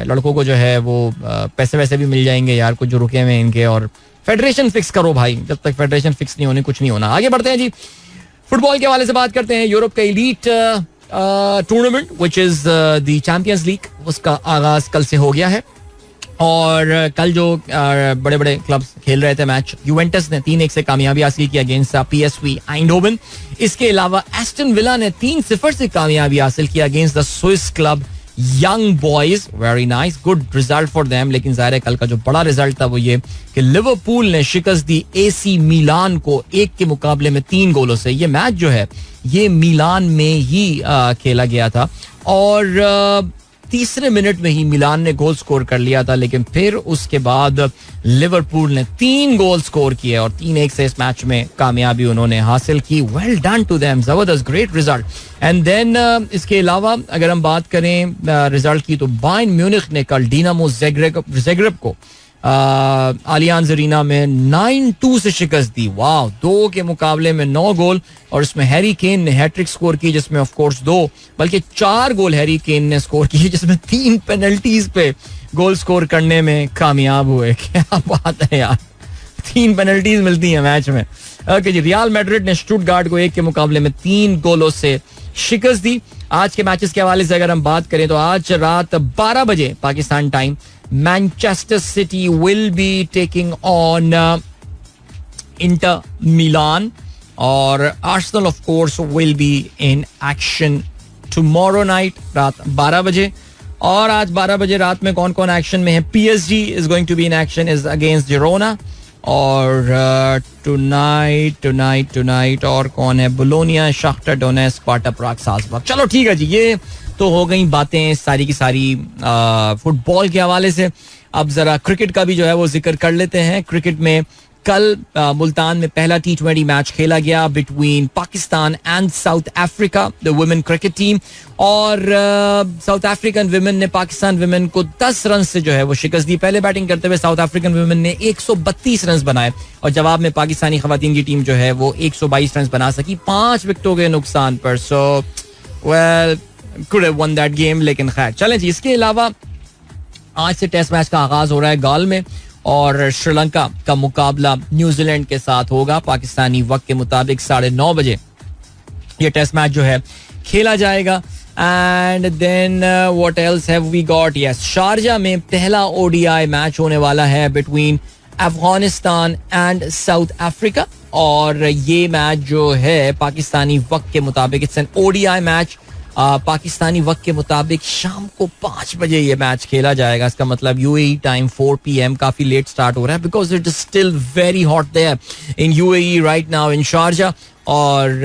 लड़कों को जो है वो पैसे वैसे भी मिल जाएंगे यार, कुछ जो रुके हुए हैं इनके, और फेडरेशन फिक्स करो भाई. जब तक फेडरेशन फिक्स नहीं होने कुछ नहीं होना. आगे बढ़ते हैं जी, फुटबॉल के हवाले से बात करते हैं. यूरोप का elite tournament which is the champions league, उसका आगाज कल से हो गया है, और कल जो बड़े बड़े क्लब्स खेल रहे थे मैच, यूवेंटस ने 3-1 से कामयाबी हासिल की अगेंस्ट पीएसवी आइंडहोवन. इसके अलावा एस्टन विला ने 3-0 से कामयाबी हासिल की against the Swiss club young boys. Very nice, good result for them. लेकिन जाहिर है कल का जो बड़ा रिजल्ट था वो ये कि लिवरपूल ने शिकस्त दी एसी मिलान को 1 के मुकाबले में 3 गोलों से. ये मैच जो है ये मिलान में ही खेला गया था, और तीसरे मिनट में ही मिलान ने गोल स्कोर कर लिया था, लेकिन फिर उसके बाद लिवरपूल ने 3 गोल स्कोर किए और 3-1 से इस मैच में कामयाबी उन्होंने हासिल की. वेल डन टू देम, जबरदस्त, ग्रेट रिजल्ट. एंड देन इसके अलावा अगर हम बात करें रिजल्ट की, तो बायर्न म्यूनिख ने कल डिनामो ज़ाग्रेब को आलियांज अरीना में 9-2 से शिकस्त दी. वाह, 2 के मुकाबले में 9 गोल, और इसमें हैरी केन ने हैट्रिक स्कोर की, जिसमें ऑफ कोर्स 2 बल्कि 4 गोल हैरी केन ने स्कोर किए, जिसमें 3 पेनल्टीज पे गोल स्कोर करने में कामयाब हुए. क्या बात है यार, 3 पेनल्टीज मिलती हैं मैच में. ओके जी, रियल मैड्रिड ने स्टुटगार्ट को 1 के मुकाबले में 3 गोलों से शिकस्त दी. आज के मैचेस के हवाले से अगर हम बात करें तो आज रात 12 बजे Pakistan time Manchester City will be taking on Inter Milan, और Arsenal of course will be in action tomorrow night रात 12 बजे. और आज 12 बजे रात में कौन कौन एक्शन में है? PSG is going to be in action is against Girona, और tonight और कौन है? Bologna, Shakhtar Donetsk, Sparta Prague, Salzburg. चलो ठीक है जी, ये तो हो गई बातें सारी की सारी फुटबॉल के हवाले से. अब जरा क्रिकेट का भी जो है वो जिक्र कर लेते हैं. क्रिकेट में कल मुल्तान में पहला T20 मैच खेला गया between Pakistan and South Africa, the women cricket team, और साउथ अफ्रीकन वुमेन ने पाकिस्तान वुमेन को 10 रन से जो है वो शिकस्त दी. पहले बैटिंग करते हुए साउथ अफ्रीकन वुमेन ने 132 रन बनाए, और जवाब में पाकिस्तानी खवातीन की टीम जो है वो 122 रन बना सकी 5 विकेटों के नुकसान पर. So well, could have won that game, लेकिन खैर चलें जी. इसके अलावा आज से टेस्ट मैच का आगाज हो रहा है गाल में और श्रीलंका का मुकाबला न्यूजीलैंड के साथ होगा पाकिस्तानी वक्त के मुताबिक 9:30 बजे ये टेस्ट मैच जो है खेला जाएगा. And then what else have we got. Yes, Sharjah में पहला ओडीआई मैच होने वाला है between Afghanistan and South Africa और ये मैच जो है पाकिस्तानी वक्त के मुताबिक it's an ODI match. Pakistani वक्त के मुताबिक शाम को 5 बजे ये मैच खेला जाएगा. इसका मतलब यूएई टाइम 4 PM, काफी लेट स्टार्ट हो रहा है because it is still very hot there in UAE right now in Sharjah. और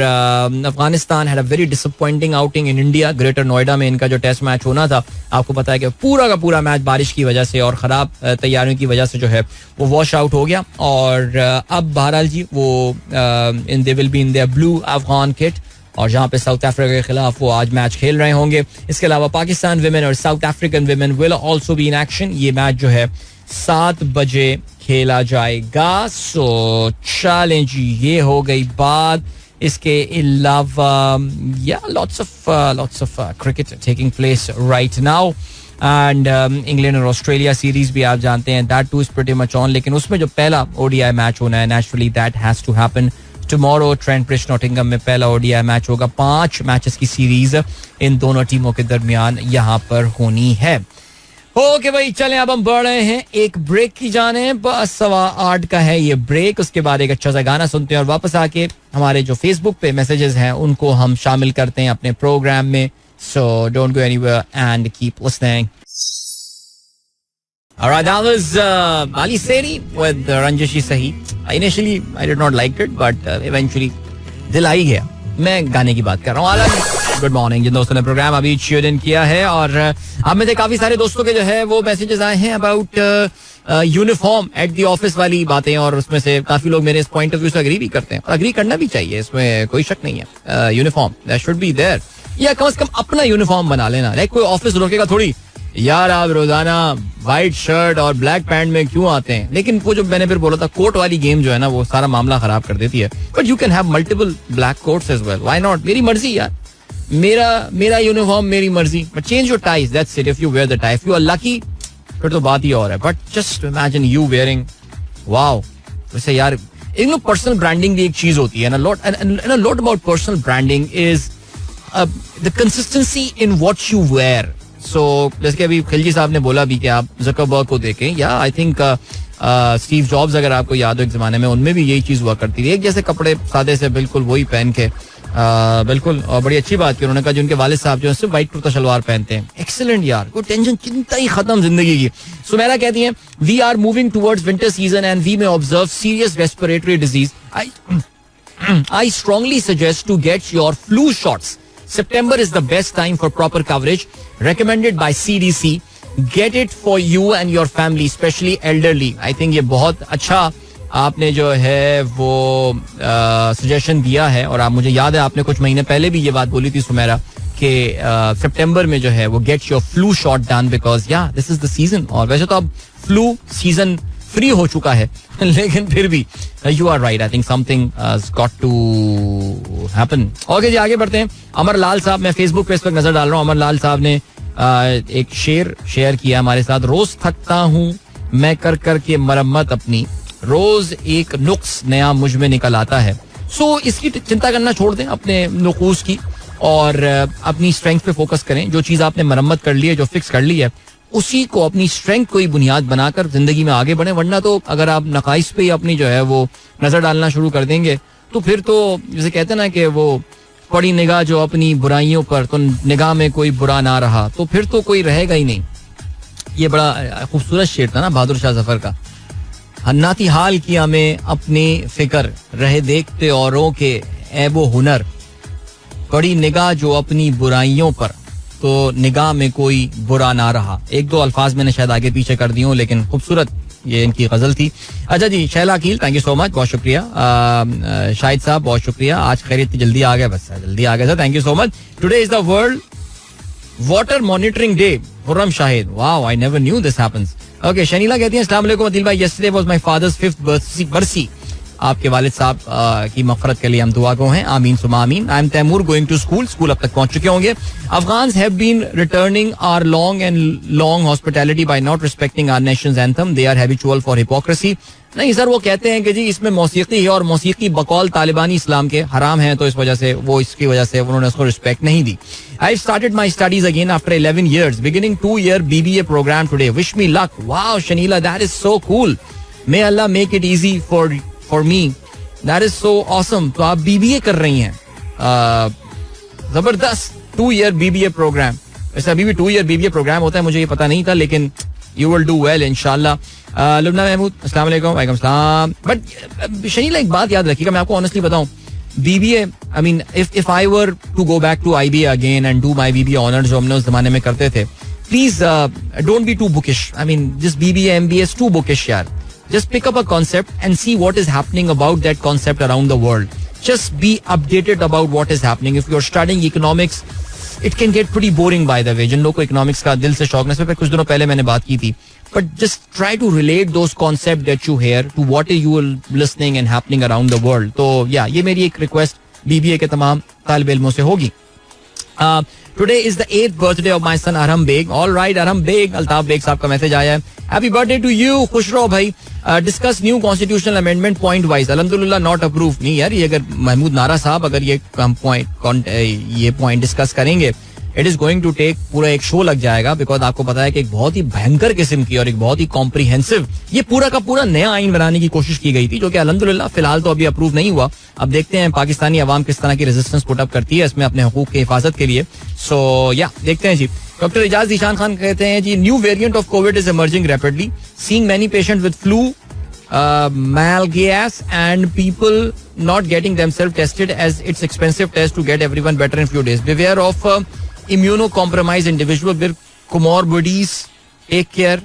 Afghanistan had a very disappointing outing in India. Greater Noida में इनका जो टेस्ट मैच होना था, आपको पता है कि पूरा का पूरा मैच बारिश की वजह से और खराब तैयारियों की वजह से जो है वो वॉश आउट हो गया. और अब बहरहाल जी वो they will be in their blue Afghan kit और जहां पे साउथ अफ्रीका के खिलाफ वो आज मैच खेल रहे होंगे. इसके अलावा पाकिस्तान विमेन और south African women will also be in action. ये मैच जो है 7 बजे खेला जाएगा. सो चलें जी, ये हो गई बात. इसके अलावा lots of cricket taking place right now and England और ऑस्ट्रेलिया सीरीज भी आप जानते हैं that too is pretty much on. लेकिन उसमें जो पहला ओडीआई मैच होना है naturally that has to happen tomorrow. Trent Bridge Nottingham में पहला ओडीआई मैच होगा. 5 मैचेस की सीरीज इन दोनों टीमों के दरमियान यहाँ पर होनी है. ओके भाई, चलें अब हम बढ़ रहे हैं एक ब्रेक की जाने. बस 8:15 का है ये ब्रेक. उसके बाद एक अच्छा सा गाना सुनते हैं और वापस आके हमारे जो फेसबुक पे मैसेजेस हैं उनको हम शामिल करते हैं अपने प्रोग्राम में. So don't go anywhere and keep listening. Alright, that was Ali Seri with Ranjishi Sahi. Initially, I did not like it, but eventually दिल आ ही गया. मैं गाने की बात कर रहा हूँ. गुड मॉर्निंग जिन दोस्तों ने प्रोग्राम अभी ट्यून इन किया है और आप में से काफी सारे दोस्तों के जो है वो मैसेजेस आए हैं about uniform at the office वाली बातें और उसमें से काफी लोग मेरे इस पॉइंट ऑफ व्यू से अग्री भी करते हैं और अग्री करना भी चाहिए, इसमें कोई शक नहीं है. Uniform that should be there, या कम से कम अपना यूनिफॉर्म बना लेना. लाइक कोई ऑफिस रोकेगा थोड़ी, यार आप रोजाना व्हाइट शर्ट और ब्लैक पैंट में क्यों आते हैं. लेकिन वो जो मैंने फिर बोला था कोट वाली गेम जो है ना वो सारा मामला खराब कर देती है. But you can have multiple black coats as well, why not. मेरी मर्जी यार, मेरा यूनिफॉर्म मेरी मर्जी. But change your ties, that's it. If you wear the tie, if you are lucky फिर तो बात ही और है. But just imagine you wearing, wow. वैसे यार पर्सनल ब्रांडिंग भी एक चीज होती है ना. Lot about personal branding is the consistency in what you wear. So जैसे कि अभी खिलजी साहब ने बोला भी कि आप ज़करबर्ग को देखें, या आई थिंक स्टीव जॉब्स अगर आपको याद हो एक जमाने में उनमें भी यही चीज हुआ करती थी. एक जैसे कपड़े सादे से बिल्कुल वही पहन के बिल्कुल. और बड़ी अच्छी बात की उन्होंने कहा, जिनके वालिद साहब जो है सिर्फ व्हाइट कुर्ता शलवार पहनते हैं. एक्सीलेंट यार, कोई टेंशन चिंता ही खत्म जिंदगी की. सुमेरा कहती हैं we are moving towards winter season and we may observe serious respiratory disease. I strongly suggest to get your flu shots. September is the best time for proper coverage, recommended by CDC. Get it for you and your family, especially elderly. I think ये बहुत अच्छा आपने जो है वो सजेशन दिया है. और आप, मुझे याद है आपने कुछ महीने पहले भी ये बात बोली थी सुमेरा कि सितंबर में जो है वो gate your flu shot done because या दिस इज द सीजन. और वैसे तो अब फ्लू सीजन फ्री हो चुका है लेकिन फिर भी you are right. I think something has got to happen. Okay जी, आगे बढ़ते हैं. अमर लाल साहब, मैं फेसबुक पे इस पर नजर डाल रहा हूँ. अमर लाल साहब ने एक शेयर किया हमारे साथ. रोज थकता हूँ मैं कर कर के मरम्मत अपनी, रोज एक नुक्स नया मुझ में निकल आता है. सो इसकी चिंता करना छोड़ दें अपने नुकूस की और अपनी स्ट्रेंथ पे फोकस करें. जो चीज आपने मरम्मत कर ली है, जो फिक्स कर ली है, उसी को अपनी स्ट्रेंथ को ही बुनियाद बनाकर जिंदगी में आगे बढ़े. वरना तो अगर आप नकाइस पे ही अपनी जो है वो नजर डालना शुरू कर देंगे तो फिर तो जैसे कहते हैं ना कि वो पड़ी निगाह जो अपनी बुराइयों पर, तो निगाह में कोई बुरा ना रहा तो फिर तो कोई रहेगा ही नहीं. ये बड़ा खूबसूरत शेर था ना बहादुर शाह जफर का. हन्नाती हाल किया में अपनी फिक्र, रहे देखते औरों के ऐबो हुनर, पड़ी निगाह जो अपनी बुराइयों पर तो निगाह में कोई बुरा ना रहा. एक दो अल्फाज मैंने शायद आगे पीछे कर दिए हूँ लेकिन खूबसूरत ये इनकी गजल थी. अच्छा जी, Shaila Aqeel, thank you so much, बहुत शुक्रिया. शाहिद साहब बहुत शुक्रिया, आज खैर इतनी जल्दी आ गया, बस जल्दी आ गया sir, thank you so much. Today is the world water monitoring day. Khurram Shahid, wow, I never knew this happens. Okay, Shanila कहती है अस्सलाम वालेकुम अदिल भाई, yesterday was my father's 5th बरसी. आपके वालिद साहब की मग़फ़रत के लिए हम दुआ गो हैं. आमीन सुमा आमीन. I am Taimur going to school अब तक पहुंच चुके होंगे. Afghans have been returning our long hospitality by not respecting our nation's anthem. They are habitual for hypocrisy. नहीं सर, वो कहते हैं कि जी इसमें मौसीकी है और मौसीकी बकौल तालिबानी इस्लाम के हराम है, तो इस वजह से इसकी वजह से उन्होंने उसको रिस्पेक्ट नहीं दी. I started my studies again after 11 years, beginning 2-year BBA program today. Wish me luck. Wow, Shanila, that is so cool. May Allah make it easy for me. That is so awesome. तो आप BBA कर रही हैं, जबरदस्त. 2-year BBA programme. वैसे अभी भी 2-year BBA प्रोग्राम होता है, मुझे ये पता नहीं था, लेकिन you will do well इंशाल्लाह. लुबना महमूद, अस्सलाम वालेकुम. वालेकुम सलाम. बट शनीला, एक बात याद रखिएगा, मैं आपको ऑनेस्टली बताऊं, BBA, I mean, if I were to go back to IBA again and do my BBA honors जो हमने उस जमाने में करते थे, please don't be too bookish. I mean, this BBA MBA is too bookish यार. Just pick up a concept and see what is happening about that concept around the world. Just be updated about what is happening. If you're studying economics, it can get pretty boring by the way. जिन लोगों को economics का दिल से शौक है, इस पे कुछ दिनों पहले मैंने बात की थी. But just try to relate those concepts that you hear to what is you listening and happening around the world. तो या ये मेरी एक request BBA के तमाम तालिब इल्मों से होगी. Today is the 8th birthday of my son Arham Beg. All right, Arham Beg, Altaf Beg साहब का मैसेज आया है. Happy birthday to you. खुश रहो भाई. Discuss new constitutional amendment point wise. अल्हम्दुलिल्लाह not approved. नहीं यार, ये अगर महमूद नारा साहब अगर ये पॉइंट डिस्कस करेंगे, it is going to take पूरा एक शो लग जाएगा. बिकॉज आपको पता है कि एक बहुत ही भयंकर किस्म की और एक बहुत ही कॉम्प्रिहेंसिव ये पूरा का पूरा नया आइन बनाने की कोशिश की गई थी, जो कि अल्हम्दुलिल्लाह फिलहाल तो अभी अप्रूव नहीं हुआ. अब देखते हैं पाकिस्तानी अवाम किस तरह की रेजिस्टेंस पुट अप करती है इसमें अपने हकूक की हिफाजत के लिए. सो या देखते हैं जी. डॉक्टर इजाज जीशान खान कहते हैं जी, new variant of Covid is emerging rapidly, seeing many patient with flu, malgas and people not getting themselves tested as it's expensive test to get everyone better in few days. Beware of immunocompromised individual with comorbidities. Take care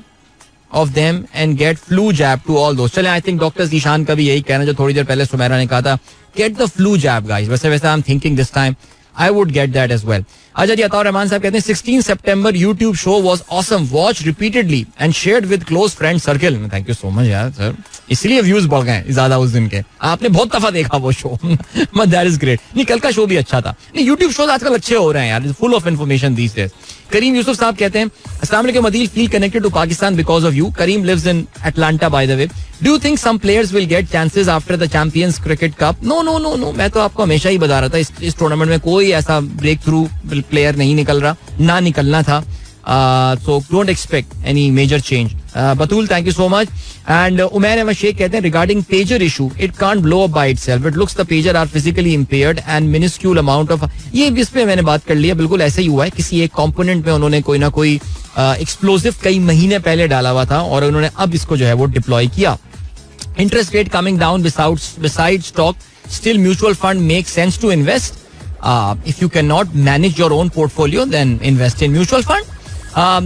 of them and get flu jab to all those. चलें, I think डॉक्टर जीशान का भी यही कहना जो थोड़ी देर पहले सुमेरा ने कहा था, get the flu jab guys. वैसे I'm thinking this time I would get that as well. अच्छा जी, अताउर रहमान साहब कहते हैं 16 September YouTube show was awesome. Watch repeatedly and shared with close friend circle. Thank you so much यार सर, इसलिए व्यूज बढ़ गए ज्यादा उस दिन के. आपने बहुत दफा देखा वो शो. That is great. नहीं, कल का शो भी अच्छा था. नहीं, यूट्यूब शोज आजकल अच्छे हो रहे हैं यार, full of information these days. Karim Yusuf साहब कहते हैं अस्सलाम वालेकुम Adeel, feel connected to Pakistan because of you. Karim lives in Atlanta by the way. Do you think some players will get chances after the champions cricket cup? No no no no, मैं तो आपको हमेशा ही बता रहा था इस टूर्नामेंट में कोई ऐसा ब्रेक थ्रू प्लेयर नहीं निकल रहा, ना निकलना था. So don't expect any major change. Batul, thank you so much. And Umair Ahmed Sheikh कहते हैं regarding pager issue, it can't blow up by itself. It looks the pager are physically impaired and minuscule amount of ये इस पे मैंने बात कर लिया. बिल्कुल ऐसा ही हुआ है, किसी एक कंपोनेंट में उन्होंने कोई ना कोई एक्सप्लोसिव कई महीने पहले डाला हुआ था और उन्होंने अब इसको जो है वो डिप्लॉय किया. Interest rate coming down besides stock, still mutual fund makes sense to invest. If you cannot manage your own portfolio, then invest in mutual fund.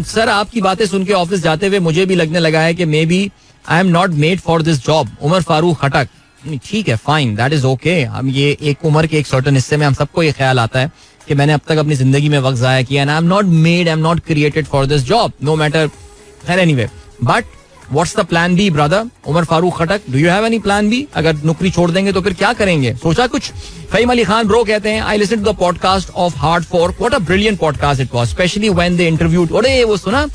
Sir आपकी बातें सुन के ऑफिस जाते हुए मुझे भी लगने लगा है कि maybe I am not made for this job. Umar Farooq Khattak. ठीक है, फाइन, दैट इज ओके. हम ये एक उम्र के एक सर्टन हिस्से में हम सबको ये ख्याल आता है कि मैंने अब तक अपनी जिंदगी में वक्त जाया किया, and I am not made, I am not created for this job, no matter. Anyway, but what's the plan B brother? Umar Farooq Khattak, do you have any plan B? अगर नौकरी छोड़ देंगे तो फिर क्या करेंगे? सोचा कुछ? फहीम अली खान ब्रो कहते हैं I listen to the podcast of Hard Fork. What a brilliant podcast it was, specially when they interviewed. अरे वो सुना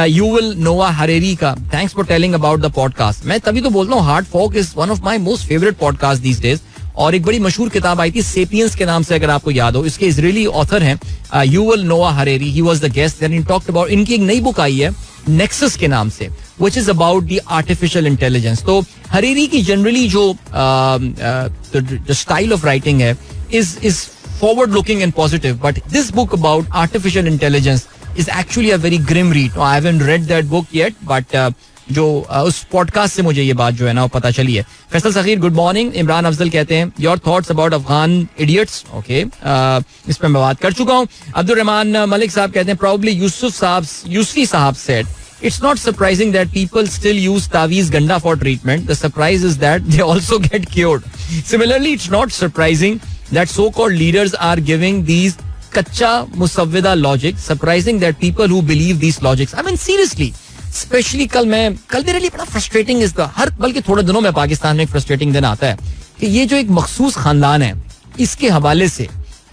युवल नोआ हरेरी का? Thanks for telling about the podcast. मैं तभी तो बोलता हूँ Hard Fork is one of my most favourite podcast these days. और एक बड़ी मशहूर किताब आई थी सेपियंस के नाम से, अगर आपको याद हो. इसके इजरायली ऑथर हैं Yuval Noah Harari. He was the guest and he talked about, इनकी एक नई बुक आई है नेक्सस के नाम से, which is about the artificial intelligence. तो हरेरी की जनरली जो the style of writing है is forward looking and positive, but this book about artificial intelligence is actually a very grim read. I haven't read that book yet, but जो उस पॉडकास्ट से मुझे ये बात जो है ना वो पता चली है. फैसल सखीर, गुड मॉर्निंग. इमरान अफजल कहते हैं your thoughts about Afghan idiots. Okay, इस पर मैं बात कर चुका हूँ. अब्दुल रहमान मलिक साहब कहते हैं probably यूसुफी साहब said it's not surprising that people still use Taweez Ganda for treatment. The surprise is that they also get cured. Similarly, it's not surprising that so-called leaders are giving these kacha musawwida logic. Surprising that people who believe these logics. I mean, seriously, specially कल मेरे लिए बड़ा फ्रस्ट्रेटिंग इसका हर बल्कि थोड़े दिनों में पाकिस्तान में एक फ्रस्ट्रेटिंग दिन आता है कि ये जो एक मखसूस खानदान है इसके हवाले से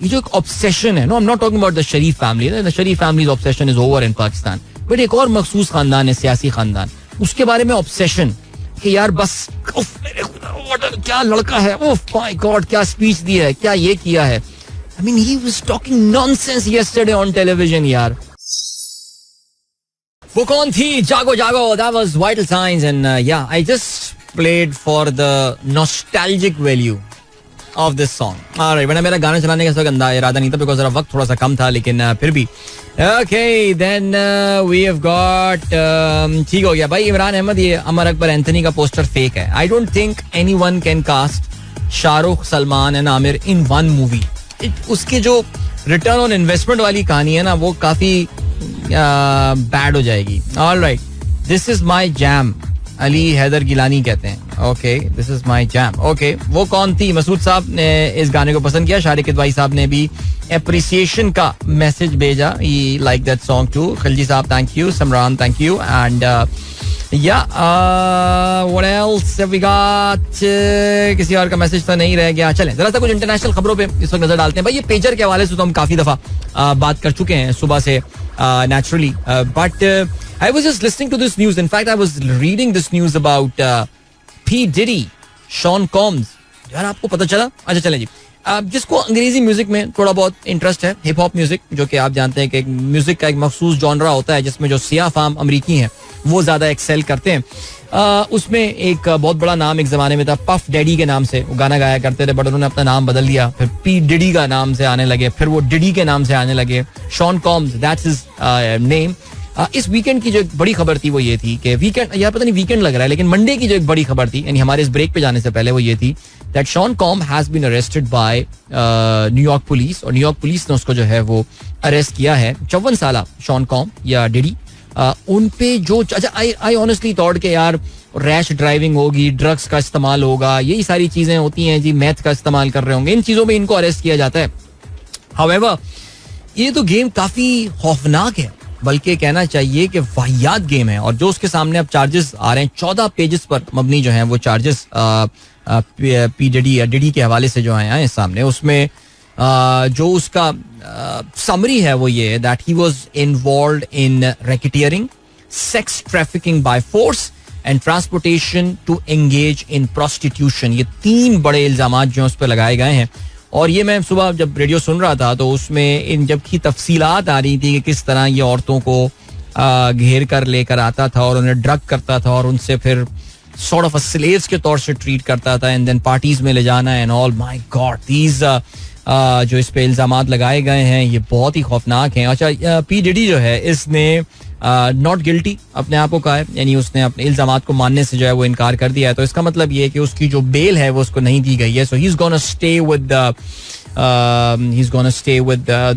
ये जो एक ऑब्सेशन है, no I am not talking about the Sharif family, the Sharif families obsession is over in Pakistan, but एक और मखसूस खानदान है, सियासी खानदान, उसके बारे में ऑब्सेशन कि यार बस मेरे खुदा क्या लड़का है, ओह माय गॉड क्या स्पीच दी है, क्या ये किया है. I mean he was talking nonsense yesterday on television यार. वो कौन थी? Jaago Jaago, that was Vital Signs and yeah I just played for the nostalgic value of this song. Alright, वरना मेरा गाना चलाने का कोई अंदाजा इरादा नहीं था बिकॉज़ जरा वक्त थोड़ा सा कम था, लेकिन फिर भी okay then we have got ठीक हो गया भाई. इमरान अहमद, ये अमर अकबर एंथनी का पोस्टर फेक है. I don't think anyone can cast Shahrukh, Salman and Aamir in one movie. उसके जो रिटर्न ऑन इन्वेस्टमेंट वाली कहानी है ना वो काफी बैड हो जाएगी. Alright, this is my jam, Ali Haider Gilani कहते हैं. Okay, this is my jam. Okay, वो कौन थी? मसूद साहब ने इस गाने को पसंद किया. शारिक इदवाई साहब ने भी एप्रिसिएशन का मैसेज भेजा, he like that song too. Khilji साहब thank you, Samran thank you and yeah what else have we got? किसी और का मैसेज तो नहीं रह गया. चलें जरा सा कुछ इंटरनेशनल खबरों पे इस वक्त नजर डालते हैं. भाई ये पेजर के हवाले से तो हम काफी दफा बात कर चुके हैं सुबह से naturally, but I was just listening to this news. In fact, I was reading this news about P Diddy, Sean Combs. यार आपको पता चला? अच्छा चलें जी. जिसको अंग्रेजी म्यूजिक में थोड़ा बहुत इंटरेस्ट है, हिप हॉप म्यूजिक, जो कि आप जानते हैं कि म्यूजिक का एक मखसूस जॉनरा होता है जिसमें जो सिया फाम अमरीकी हैं वो ज्यादा एक्सेल करते हैं. उसमें एक बहुत बड़ा नाम एक जमाने में था, पफ डैडी के नाम से वो गाना गाया करते थे, बट उन्होंने अपना नाम बदल दिया, फिर पी डिडी का नाम से आने लगे, फिर वो डिडी के नाम से आने लगे. Sean Combs, that's his name. इस वीकेंड की जो एक बड़ी खबर थी वो ये थी कि वीकेंड, यार पता नहीं वीकेंड लग रहा है, लेकिन मंडे की जो एक बड़ी खबर थी, यानी हमारे इस ब्रेक पे जाने से पहले, वो ये थी that Sean Combs has been arrested by New York police. और न्यूयॉर्क पुलिस ने उसको जो है वो अरेस्ट किया है. 54 साल शॉन कॉम या डिडी, उन पे जो, अच्छा आई ऑनेस्टली थॉट के यार रैश ड्राइविंग होगी, ड्रग्स का इस्तेमाल होगा, यही सारी चीजें होती हैं जी, मैथ का इस्तेमाल कर रहे होंगे, इन चीजों में इनको अरेस्ट किया जाता है. हाउएवर ये तो गेम काफी खौफनाक है, बल्कि कहना चाहिए कि वाहियात गेम है. और जो उसके सामने अब चार्जेस आ रहे हैं 14 पेजेस पर मबनी जो हैं वो चार्जेस पी डिडी या डिडी के हवाले से जो आए सामने, उसमें जो उसका समरी है वो ये that he was involved in racketeering, sex trafficking by force and transportation to engage in prostitution. ये 3 बड़े इल्जामात जो उस पर लगाए गए हैं. और ये मैं सुबह जब रेडियो सुन रहा था तो उसमें इन जबकि तफसीलात आ रही थी कि किस तरह ये औरतों को घेर कर लेकर आता था और उन्हें ड्रग करता था और उनसे फिर सॉर्ट ऑफ स्लेव्स के तौर से ट्रीट करता था एंड देन पार्टीज में ले जाना and all. My God, these जो इस पे इल्जामात लगाए गए हैं ये बहुत ही खौफनाक हैं. अच्छा, पी डिडी जो है इसने नॉट गिल्टी अपने आप को कहा है, यानी उसने अपने इल्जामात को मानने से जो है वो इनकार कर दिया है. तो इसका मतलब ये है कि उसकी जो बेल है वो उसको नहीं दी गई है. So he is gonna stay with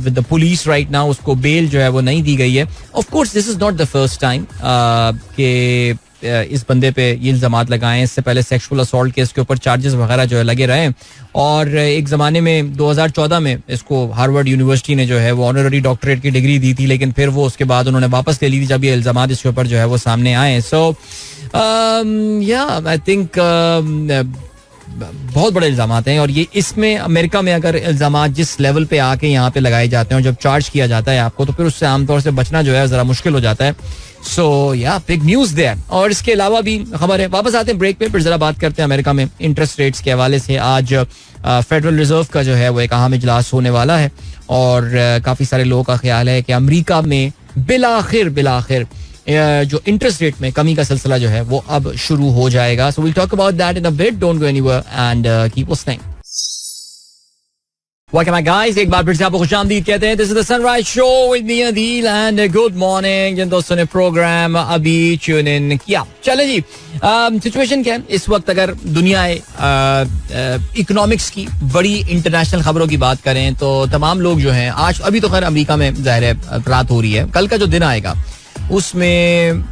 the police right now. उसको बेल जो है वो नहीं दी गई है. Of course this is not the first time कि इस बंदे पे ये इल्जामात लगाए. इससे पहले सेक्सुअल असॉल्ट केस के ऊपर चार्जेस वगैरह जो है लगे रहे. और एक ज़माने में 2014 में इसको हार्वर्ड यूनिवर्सिटी ने जो है वो ऑनररी डॉक्टरेट की डिग्री दी थी, लेकिन फिर वो उसके बाद उन्होंने वापस ले ली थी जब ये इल्जामात इसके ऊपर जो है वो सामने आए. सो या आई थिंक बहुत बड़े इल्जामात हैं. और ये इसमें अमेरिका में अगर इल्जामात जिस लेवल पे आके यहाँ पे लगाए जाते हैं और जब चार्ज किया जाता है आपको, तो फिर उससे आमतौर से बचना जो है ज़रा मुश्किल हो जाता है. सो या बिग न्यूज़ देयर. और इसके अलावा भी खबर है. वापस आते हैं ब्रेक पे, फिर जरा बात करते हैं अमेरिका में इंटरेस्ट रेट्स के हवाले से. आज फेडरल रिजर्व का जो है वो एक अहम इजलास होने वाला है और काफ़ी सारे लोगों का ख्याल है कि अमेरिका में बिलाखिर जो इंटरेस्ट रेट में कमी का सिलसिला जो है वो अब शुरू हो जाएगा. So we'll talk about that in a bit. Don't go anywhere and keep listening. Welcome back guys, एक बार फिर से आपको खुशामदीद कहते हैं. This is the sunrise show with me Adeel and good morning. जिन दोस्तों ने प्रोग्राम अभी ट्यून इन किया, चले जी. सिचुएशन क्या है इस वक्त? अगर दुनिया इकोनॉमिक्स की बड़ी इंटरनेशनल खबरों की बात करें तो तमाम लोग जो हैं आज, अभी तो खैर अमेरिका में जाहिर है रात हो रही है, कल का जो दिन आएगा उसमें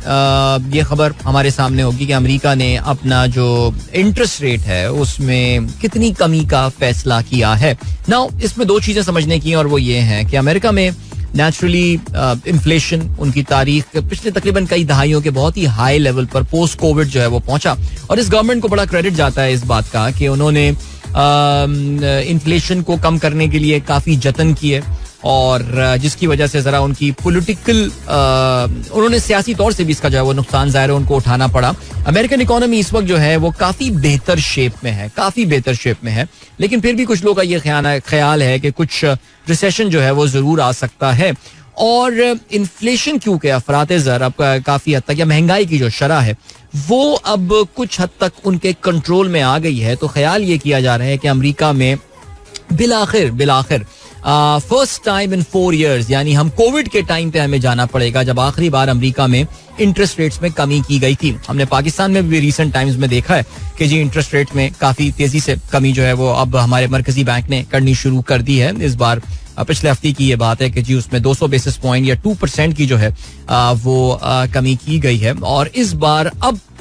ये खबर हमारे सामने होगी कि अमेरिका ने अपना जो इंटरेस्ट रेट है उसमें कितनी कमी का फैसला किया है. नाउ इसमें 2 चीजें समझने की और वो ये हैं कि अमेरिका में नेचुरली इन्फ्लेशन उनकी तारीख पिछले तकरीबन कई दहाइयों के बहुत ही हाई लेवल पर पोस्ट कोविड जो है वो पहुंचा, और इस गवर्नमेंट को बड़ा क्रेडिट जाता है इस बात का कि उन्होंने इन्फ्लेशन को कम करने के लिए काफी जतन किए, और जिसकी वजह से जरा उनकी पॉलिटिकल उन्होंने सियासी तौर से भी इसका जो है वो नुकसान ज़ाहिर है उनको उठाना पड़ा. अमेरिकन इकोनॉमी इस वक्त जो है वो काफी बेहतर शेप में है, काफी बेहतर शेप में है, लेकिन फिर भी कुछ लोगों का ये ख्याल है कि कुछ रिसेशन जो है वो जरूर आ सकता है. और इन्फ्लेशन क्योंकि अफरात ज़र अब काफी हद तक, या महंगाई की जो शरह है वो अब कुछ हद तक उनके कंट्रोल में आ गई है, तो ख्याल ये किया जा रहा है कि अमेरिका में बिलाखिर फर्स्ट टाइम इन 4 years, यानी हम कोविड के टाइम पे हमें जाना पड़ेगा जब आखिरी बार अमेरिका में इंटरेस्ट रेट्स में कमी की गई थी. हमने पाकिस्तान में भी रिसेंट टाइम्स में देखा है कि जी इंटरेस्ट रेट में काफी तेजी से कमी जो है वो अब हमारे मरकजी बैंक ने करनी शुरू कर दी है. इस बार पिछले हफ्ते की ये बात है कि जी उसमें 200 बेसिस पॉइंट या 2% की जो है वो कमी की गई है. और इस बार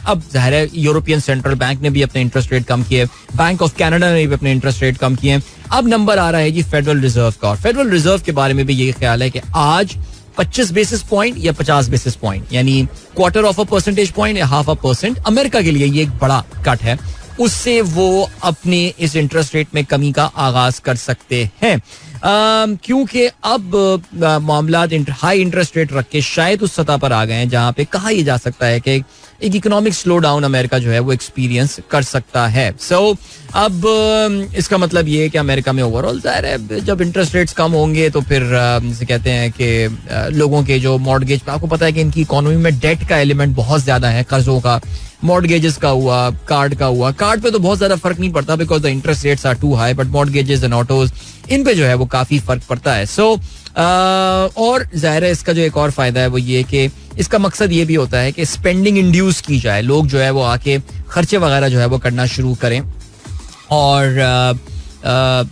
अब जाहिर है यूरोपियन सेंट्रल बैंक ने भी अपने इंटरेस्ट रेट कम किए, बैंक ऑफ कनाडा ने भी अपने इंटरेस्ट रेट कम किए. अब नंबर आ रहा है जी फेडरल रिजर्व का, और फेडरल रिजर्व के बारे में भी यही ख्याल है कि आज 25 बेसिस पॉइंट या 50 बेसिस पॉइंट, यानी 1/4 पॉइंट या 0.5% अमेरिका के लिए ये एक बड़ा कट है, उससे वो अपने इस इंटरेस्ट रेट में कमी का आगाज कर सकते हैं. क्योंकि अब मामला हाई इंटरेस्ट रेट रख के शायद उस सतह पर आ गए हैं जहां पे कहा यह जा सकता है कि एक इकोनॉमिक स्लो डाउन अमेरिका जो है वो एक्सपीरियंस कर सकता है. सो अब इसका मतलब ये है कि अमेरिका में ओवरऑल जाहिर है जब इंटरेस्ट रेट्स कम होंगे तो फिर जैसे कहते हैं कि लोगों के जो मॉर्गेज, आपको पता है कि इनकी इकोनॉमी में डेट का एलिमेंट बहुत ज्यादा है, कर्जों का, मॉर्गेजेस का हुआ, कार्ड का हुआ. कार्ड पे तो बहुत ज्यादा फर्क नहीं पड़ता because the interest rates are too high, but mortgages and autos इन पे जो है वो काफी फर्क पड़ता है. सो और जाहिर है इसका जो एक और फायदा है वो ये कि इसका मकसद ये भी होता है कि स्पेंडिंग इंड्यूस की जाए, लोग जो है वो आके खर्चे वगैरह जो है वो करना शुरू करें, और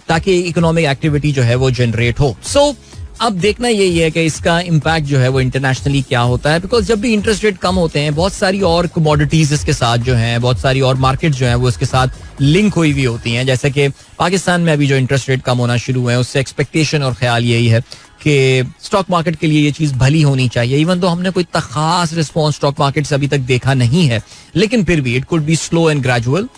ताकि इकोनॉमिक एक्टिविटी जो है वो जनरेट हो. सो अब देखना यही है कि इसका इम्पैक्ट जो है वो इंटरनेशनली क्या होता है, बिकॉज जब भी इंटरेस्ट रेट कम होते हैं बहुत सारी और कमोडिटीज इसके साथ जो हैं, बहुत सारी और मार्केट जो है वो इसके साथ लिंक हुई हुई होती हैं. जैसे कि पाकिस्तान में अभी जो इंटरेस्ट रेट कम होना शुरू हुए हैं उससे एक्सपेक्टेशन और ख्याल यही है कि स्टॉक मार्केट के लिए ये चीज भली होनी चाहिए. इवन तो हमने कोई खास रिस्पॉन्स स्टॉक मार्केट से अभी तक देखा नहीं है, लेकिन फिर भी it could be slow and gradual,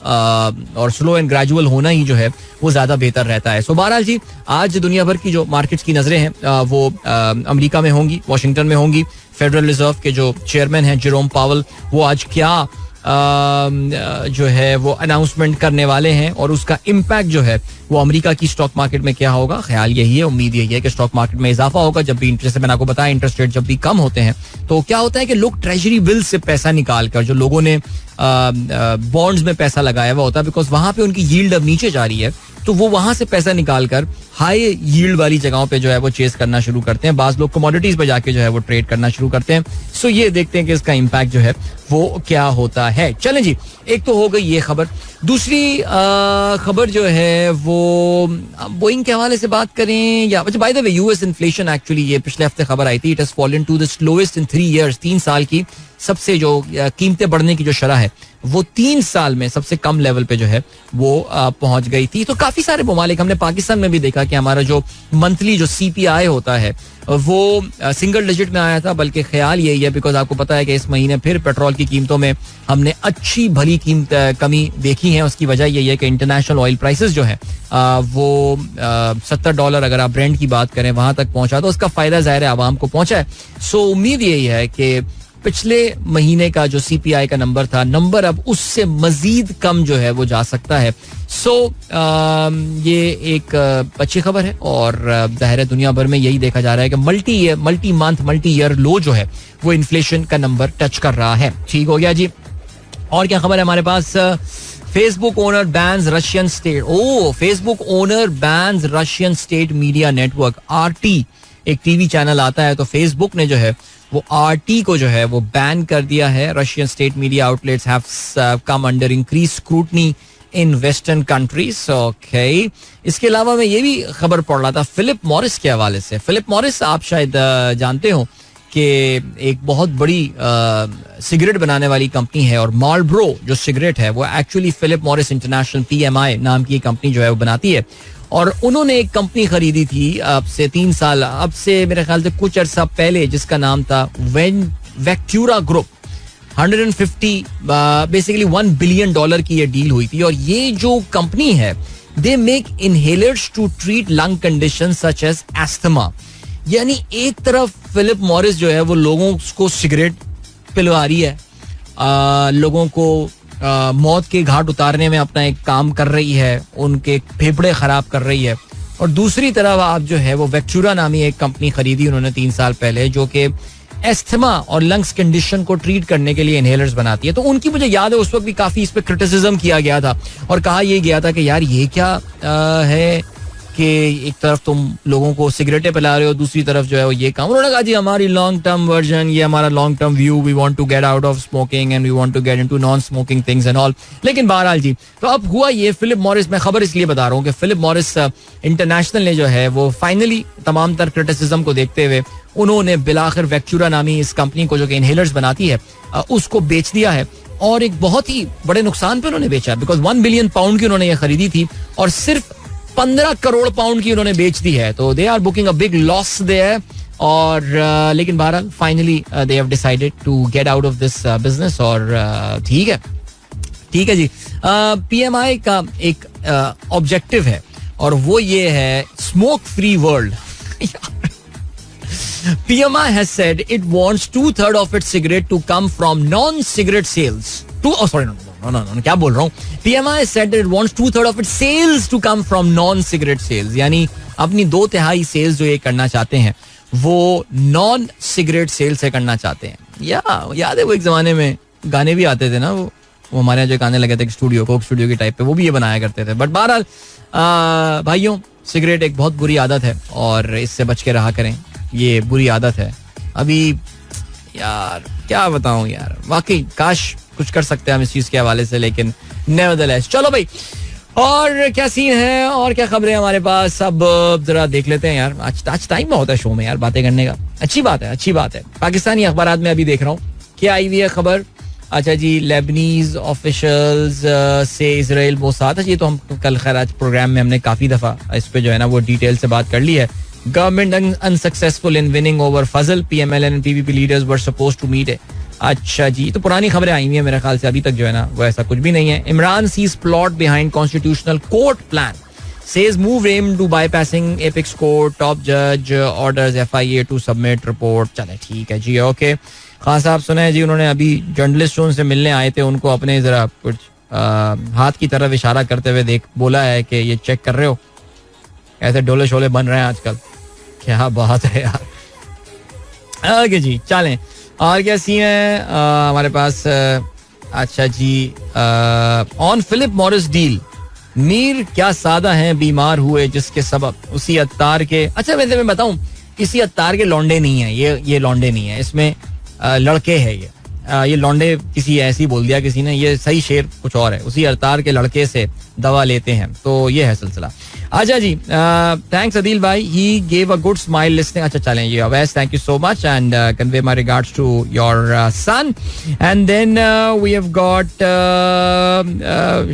और स्लो एंड ग्रेजुअल होना ही जो है वो ज्यादा बेहतर रहता है. सो बहरहाल जी आज दुनिया भर की जो मार्केट्स की नजरें हैं वो अमेरिका में होंगी, वाशिंगटन में होंगी. फेडरल रिजर्व के जो चेयरमैन हैं जेरोम पावल, वो आज क्या जो है वो अनाउंसमेंट करने वाले हैं और उसका इम्पैक्ट जो है वो अमेरिका की स्टॉक मार्केट में क्या होगा. ख्याल यही है, उम्मीद यही है कि स्टॉक मार्केट में इजाफा होगा. जब भी इंटरेस्ट, मैंने आपको बताया इंटरेस्ट रेट जब भी कम होते हैं तो क्या होता है कि लोग ट्रेजरी बिल से पैसा निकाल कर, जो लोगों ने बॉन्ड्स में पैसा लगाया हुआ होता है, बिकॉज वहां पे उनकी यील्ड अब नीचे जा रही है, तो वो वहां से पैसा निकाल कर हाई यील्ड वाली जगहों पे जो है वो चेस करना शुरू करते हैं. बाज लोग कमोडिटीज पे जाके जो है वो ट्रेड करना शुरू करते हैं. सो ये देखते हैं कि इसका इम्पैक्ट जो है वो क्या होता है. चलें जी, एक तो हो गई ये खबर. दूसरी खबर जो है वो बोइंग के हवाले से बात करें, या by the way US inflation, actually ये पिछले हफ्ते खबर आई थी, it has fallen to the slowest in 3 years. 3 साल की सबसे जो कीमतें बढ़ने की जो शरह है वो 3 साल में सबसे कम लेवल पे जो है वो पहुंच गई थी. तो काफी सारे ममालिक, हमने पाकिस्तान में भी देखा कि हमारा जो मंथली जो CPI होता है वो सिंगल डिजिट में आया था, बल्कि ख्याल यही है बिकॉज आपको पता है कि इस महीने फिर पेट्रोल की कीमतों में हमने अच्छी भली कीमत कमी देखी है. उसकी वजह यही है कि इंटरनेशनल ऑयल प्राइसेस जो है वो $70 अगर आप ब्रेंट की बात करें वहां तक पहुंचा, तो उसका फायदा जाहिर है आवाम को पहुंचा है. सो उम्मीद यही है कि पिछले महीने का जो CPI का नंबर था, नंबर अब उससे मजीद कम जो है वो जा सकता है. सो ये एक अच्छी खबर है, और जाहिर है दुनिया भर में यही देखा जा रहा है कि मल्टी मंथ मल्टी ईयर लो जो है वो इन्फ्लेशन का नंबर टच कर रहा है. ठीक हो गया जी. और क्या खबर है हमारे पास? Facebook owner bans Russian state, Facebook owner bans Russian state media network RT, एक टीवी चैनल आता है, तो फेसबुक ने जो है वो RT को जो है वो बैन कर दिया है. Russian state media outlets have come under increase scrutiny in western countries. Okay, इसके अलावा मैं ये भी खबर पढ़ रहा था फिलिप मॉरिस के हवाले से. फिलिप मॉरिस आप शायद जानते हो कि एक बहुत बड़ी सिगरेट बनाने वाली कंपनी है, और मार्लबोरो जो सिगरेट है वो actually Philip Morris International PMI नाम की कंपनी जो है वो बनाती है. और उन्होंने एक कंपनी खरीदी थी अब से 3 साल, अब से मेरे ख्याल से कुछ अर्सा पहले, जिसका नाम था वेक्टूरा ग्रुप. 150 बेसिकली $1 बिलियन की ये डील हुई थी. और ये जो कंपनी है, they make inhalers to treat lung condition such as asthma. यानी एक तरफ फिलिप मॉरिस जो है वो लोगों को सिगरेट पिलवा रही है, लोगों को मौत के घाट उतारने में अपना एक काम कर रही है, उनके फेफड़े खराब कर रही है. और दूसरी तरफ आप जो है वो वेक्टूरा नामी एक कंपनी खरीदी उन्होंने 3 साल पहले, जो कि एस्थमा और लंग्स कंडीशन को ट्रीट करने के लिए इनहेलर्स बनाती है. तो उनकी मुझे याद है उस वक्त भी काफी इस पे क्रिटिसिज्म किया गया था और कहा यह गया था कि यार ये क्या है कि एक तरफ तुम लोगों को सिगरेटें पिला रहे हो, दूसरी तरफ जो है वो ये काम. उन्होंने कहा जी हमारी लॉन्ग टर्म वर्जन, ये हमारा long term view, we want to get out of smoking and we want to get into non smoking things and all. लेकिन बहरहाल जी, तो अब हुआ ये, फिलिप मॉरिस, मैं खबर इसलिए बता रहा हूँ कि फिलिप मॉरिस इंटरनेशनल ने जो है वो फाइनली तमाम तर क्रिटिसिज्म को देखते हुए उन्होंने बिलाखिर वेक्टूरा नामी इस कंपनी को जो कि इनहेलर्स बनाती है उसको बेच दिया है. और एक बहुत ही बड़े नुकसान पे उन्होंने बेचा, बिकॉज £1 बिलियन की उन्होंने ये खरीदी थी और सिर्फ 15 करोड़ पाउंड की उन्होंने बेच दी है. तो they are booking a big loss there. और लेकिन बहरहाल finally they have decided to get out of this business. और ठीक है जी. PMI का एक ऑब्जेक्टिव है और वो ये है smoke free world. PMI has said it wants 2/3 of its cigarette to come from non-cigarette sales. No, क्या बोल रहा हूँ. PMI said that it wants 2/3 of its sales to come from non-cigarette sales. यानी अपनी 2/3 सेल्स जो ये करना चाहते हैं वो नॉन सिगरेट सेल से करना चाहते हैं. याद है वो एक जमाने में गाने भी आते थे ना, वो हमारे यहाँ जो गाने लगे थे कोक स्टूडियो की टाइप पे, वो भी ये बनाया करते थे. बट बहरहाल भाइयों, सिगरेट एक बहुत बुरी आदत है और इससे बच के रहा करें. ये बुरी आदत है. अभी यार क्या बताऊं यार, वाकई काश कुछ कर सकते हैं हम इस चीज के हवाले से, लेकिन नेवरदलेस. चलो भाई, और क्या सीन है और क्या खबरें हमारे पास, अब जरा देख लेते हैं यार. आज टाइम में होता है शो में यार बातें करने का. अच्छी बात है. पाकिस्तानी अखबारात में अभी देख रहा हूँ क्या आई हुई है खबर. अच्छा जी, लेबनीज ऑफिशियल्स से इजराइल मोसाद. ये तो हम कल खैर आज प्रोग्राम में हमने काफी दफा इस पे जो है ना वो डिटेल से बात कर ली है. Government unsuccessful in winning over Fazal. PMLN and PPP leaders were supposed to meet. अच्छा जी, तो पुरानी खबरें आई हुई हैं मेरे ख्याल से. अभी तक जो है ना वो ऐसा कुछ भी नहीं है. Imran sees plot behind constitutional court plan. Says move aimed to bypassing apex court. Top judge orders FIA to submit report. चले ठीक है जी, ओके. खान साहब सुना है जी, उन्होंने अभी जर्नलिस्ट उनसे मिलने आए थे, उनको अपने जरा कुछ हाथ की तरफ इशारा करते हुए बोला है कि ये चेक कर रहे हो, ऐसे डोले शोले बन रहे हैं आजकल. क्या बात है यार. ओके जी, चलें. और क्या सीन है हमारे पास. अच्छा जी, on Philip Morris deal, Mir क्या सादा हैं, बीमार हुए जिसके सबब उसी अत्तार के. अच्छा वैसे मैं बताऊं, इसी अत्तार के लौंडे नहीं है ये लौंडे नहीं है, इसमें लड़के हैं ये लौंडे किसी ऐसी बोल दिया किसी ने, ये सही शेर कुछ और है. उसी अवतार के लड़के से दवा लेते हैं, तो ये है सिलसिला. अच्छा जी, थैंक्स अदील भाई, he gave a good smile listing. अच्छा चलें ये Awais, thank you so much and convey my regards to your son. And then we have got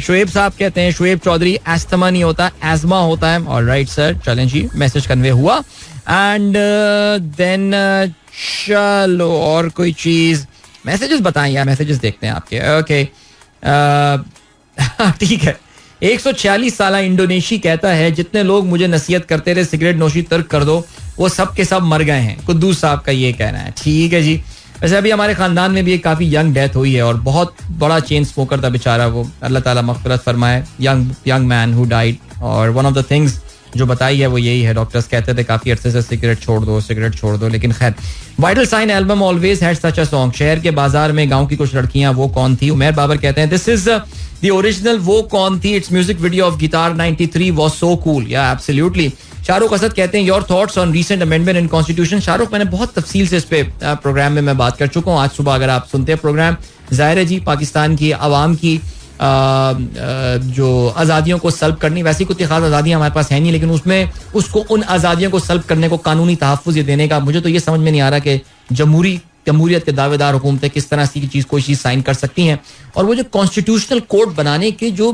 Shoaib साहब कहते हैं, शुएब चौधरी, एस्थमा नहीं होता एज़मा होता है. ऑलराइट सर, चलें जी, मैसेज कन्वे हुआ. एंड देन चलो और कोई चीज, मैसेजेस बताएं यार, मैसेजेस देखते हैं आपके. ओके ठीक है. 146 साला इंडोनेशी कहता है जितने लोग मुझे नसीहत करते रहे सिगरेट नोशी तर्क कर दो, वो सब के सब मर गए हैं. कुद्दूस साहब का ये कहना है. ठीक है जी. वैसे अभी हमारे खानदान में भी एक काफी यंग डेथ हुई है और बहुत बड़ा चेन स्मोकर था बेचारा वो, अल्लाह ताला मग़फ़िरत फरमाए. Young man who died. और वन ऑफ द थिंग्स जो बताई है वो यही है, डॉक्टर्स कहते थे काफी अरसे से सिगरेट छोड़ दो. लेकिन खैर, Vital Sign album always had such a song. शहर के बाजार में गांव की कुछ लड़कियां, वो कौन थी. उमर बाबर कहते हैं दिस इज द ओरिजिनल वो कौन थी. It's music video of guitar 93 was so cool. या एब्सोल्युटली. शाहरुख असद कहते हैं your thoughts on recent amendment in constitution. Shahrukh, मैंने बहुत तफसील से इस पे प्रोग्राम में मैं बात कर चुका हूँ. आज सुबह अगर आप सुनते हैं प्रोग्राम, जाहिर है जी पाकिस्तान की आवाम की जो आज़ादियों को सल्ब करनी, वैसी कुछ खास आज़ादियाँ हमारे पास है नहीं, लेकिन उसमें उसको उन आज़ादियों को सल्ब करने को कानूनी तहफ़्फ़ुज़ देने का मुझे तो ये समझ में नहीं आ रहा कि जमहूरियत के दावेदार हुकूमतें किस तरह की चीज़ कोई चीज़ साइन कर सकती हैं. और वो जो कॉन्स्टिट्यूशनल कोड बनाने के जो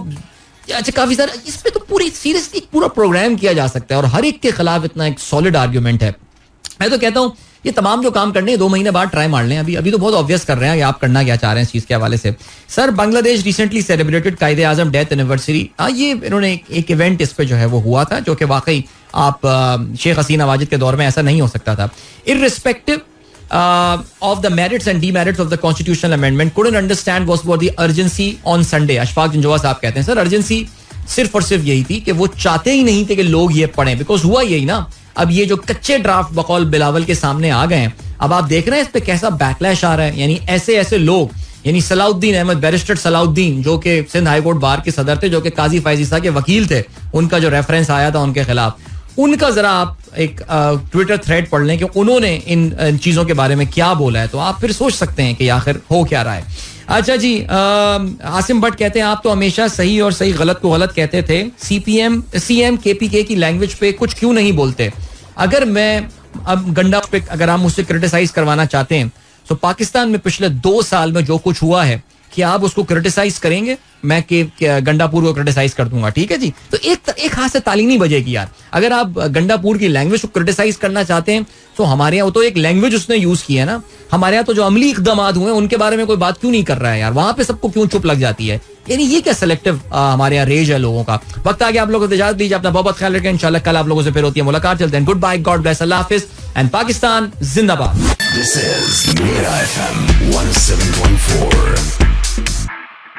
अच्छा काफी सारा इस पे तो पूरी सीरियसली एक पूरा प्रोग्राम किया जा सकता है और हर एक के खिलाफ इतना एक सॉलिड आर्ग्यूमेंट है. मैं तो कहता हूँ ये तमाम जो काम करने हैं 2 महीने बाद ट्राई मार लें. अभी तो बहुत ऑब्वियस कर रहे हैं कि आप करना क्या चाह रहे हैं इस चीज के हवाले से. सर बांग्लादेश रिसेंटली सेलिब्रेटेड कायदे आजम डेथ एनिवर्सरी. ये इन्होंने एक इवेंट इस पे जो है वो हुआ था जो कि वाकई आप शेख हसीना वाजिद के दौर में ऐसा नहीं हो सकता था. Irrespective of the merits and demerits of the constitutional amendment, couldn't understand was what the urgency on Sunday. Ashfaq Janjua साहब कहते हैं सर अर्जेंसी सिर्फ और सिर्फ यही थी कि वो चाहते ही नहीं थे कि लोग ये पढ़ें. बिकॉज हुआ यही ना, अब ये जो कच्चे ड्राफ्ट बकौल बिलावल के सामने आ गए हैं, अब आप देख रहे हैं इस पे कैसा बैकलैश आ रहा है. यानी ऐसे ऐसे लोग, यानी सलाउद्दीन अहमद, बैरिस्टर सलाउद्दीन जो कि सिंध हाईकोर्ट बार के सदर थे, जो कि काजी फैजी साहब के वकील थे, उनका जो रेफरेंस आया था उनके खिलाफ, उनका जरा आप एक ट्विटर थ्रेड पढ़ लें कि उन्होंने इन चीजों के बारे में क्या बोला है, तो आप फिर सोच सकते हैं कि आखिर हो क्या रहा है. अच्छा जी, आसिम भट्ट कहते हैं आप तो हमेशा सही और सही गलत को गलत कहते थे. सीएम केपीके की लैंग्वेज पे कुछ क्यों नहीं बोलते? अगर मैं अब गंडा पे अगर आप मुझसे क्रिटिसाइज करवाना चाहते हैं तो पाकिस्तान में पिछले 2 साल में जो कुछ हुआ है, क्या आप उसको क्रिटिसाइज करेंगे? मैं गंडापुर को क्रिटिसाइज कर दूंगा, ठीक है जी. तो एक हाथ से ताली नहीं बजेगी यार. अगर आप गंडापुर की लैंग्वेज को क्रिटिसाइज करना चाहते हैं तो हमारे यहाँ तो एक लैंग्वेज उसने यूज की है ना. हमारे यहाँ तो जो अमली इकदाम हुए उनके बारे में कोई बात क्यों नहीं कर रहा है यार? वहां पे सबको क्यों चुप लग जाती है? यानी ये क्या सिलेक्टिव हमारे यहाँ रेज है लोगों का. वक्त आ गया आप लोगों को इजाजत दीजिए. अपना बहुत ख्याल रखें. इंशाल्लाह कल आप लोगों से फिर होती है मुलाकात. चलते हैं. गुड बाय, गॉड ब्लेस, अल्लाह हाफिज एंड पाकिस्तान जिंदाबाद. This is Mira FM 107.4.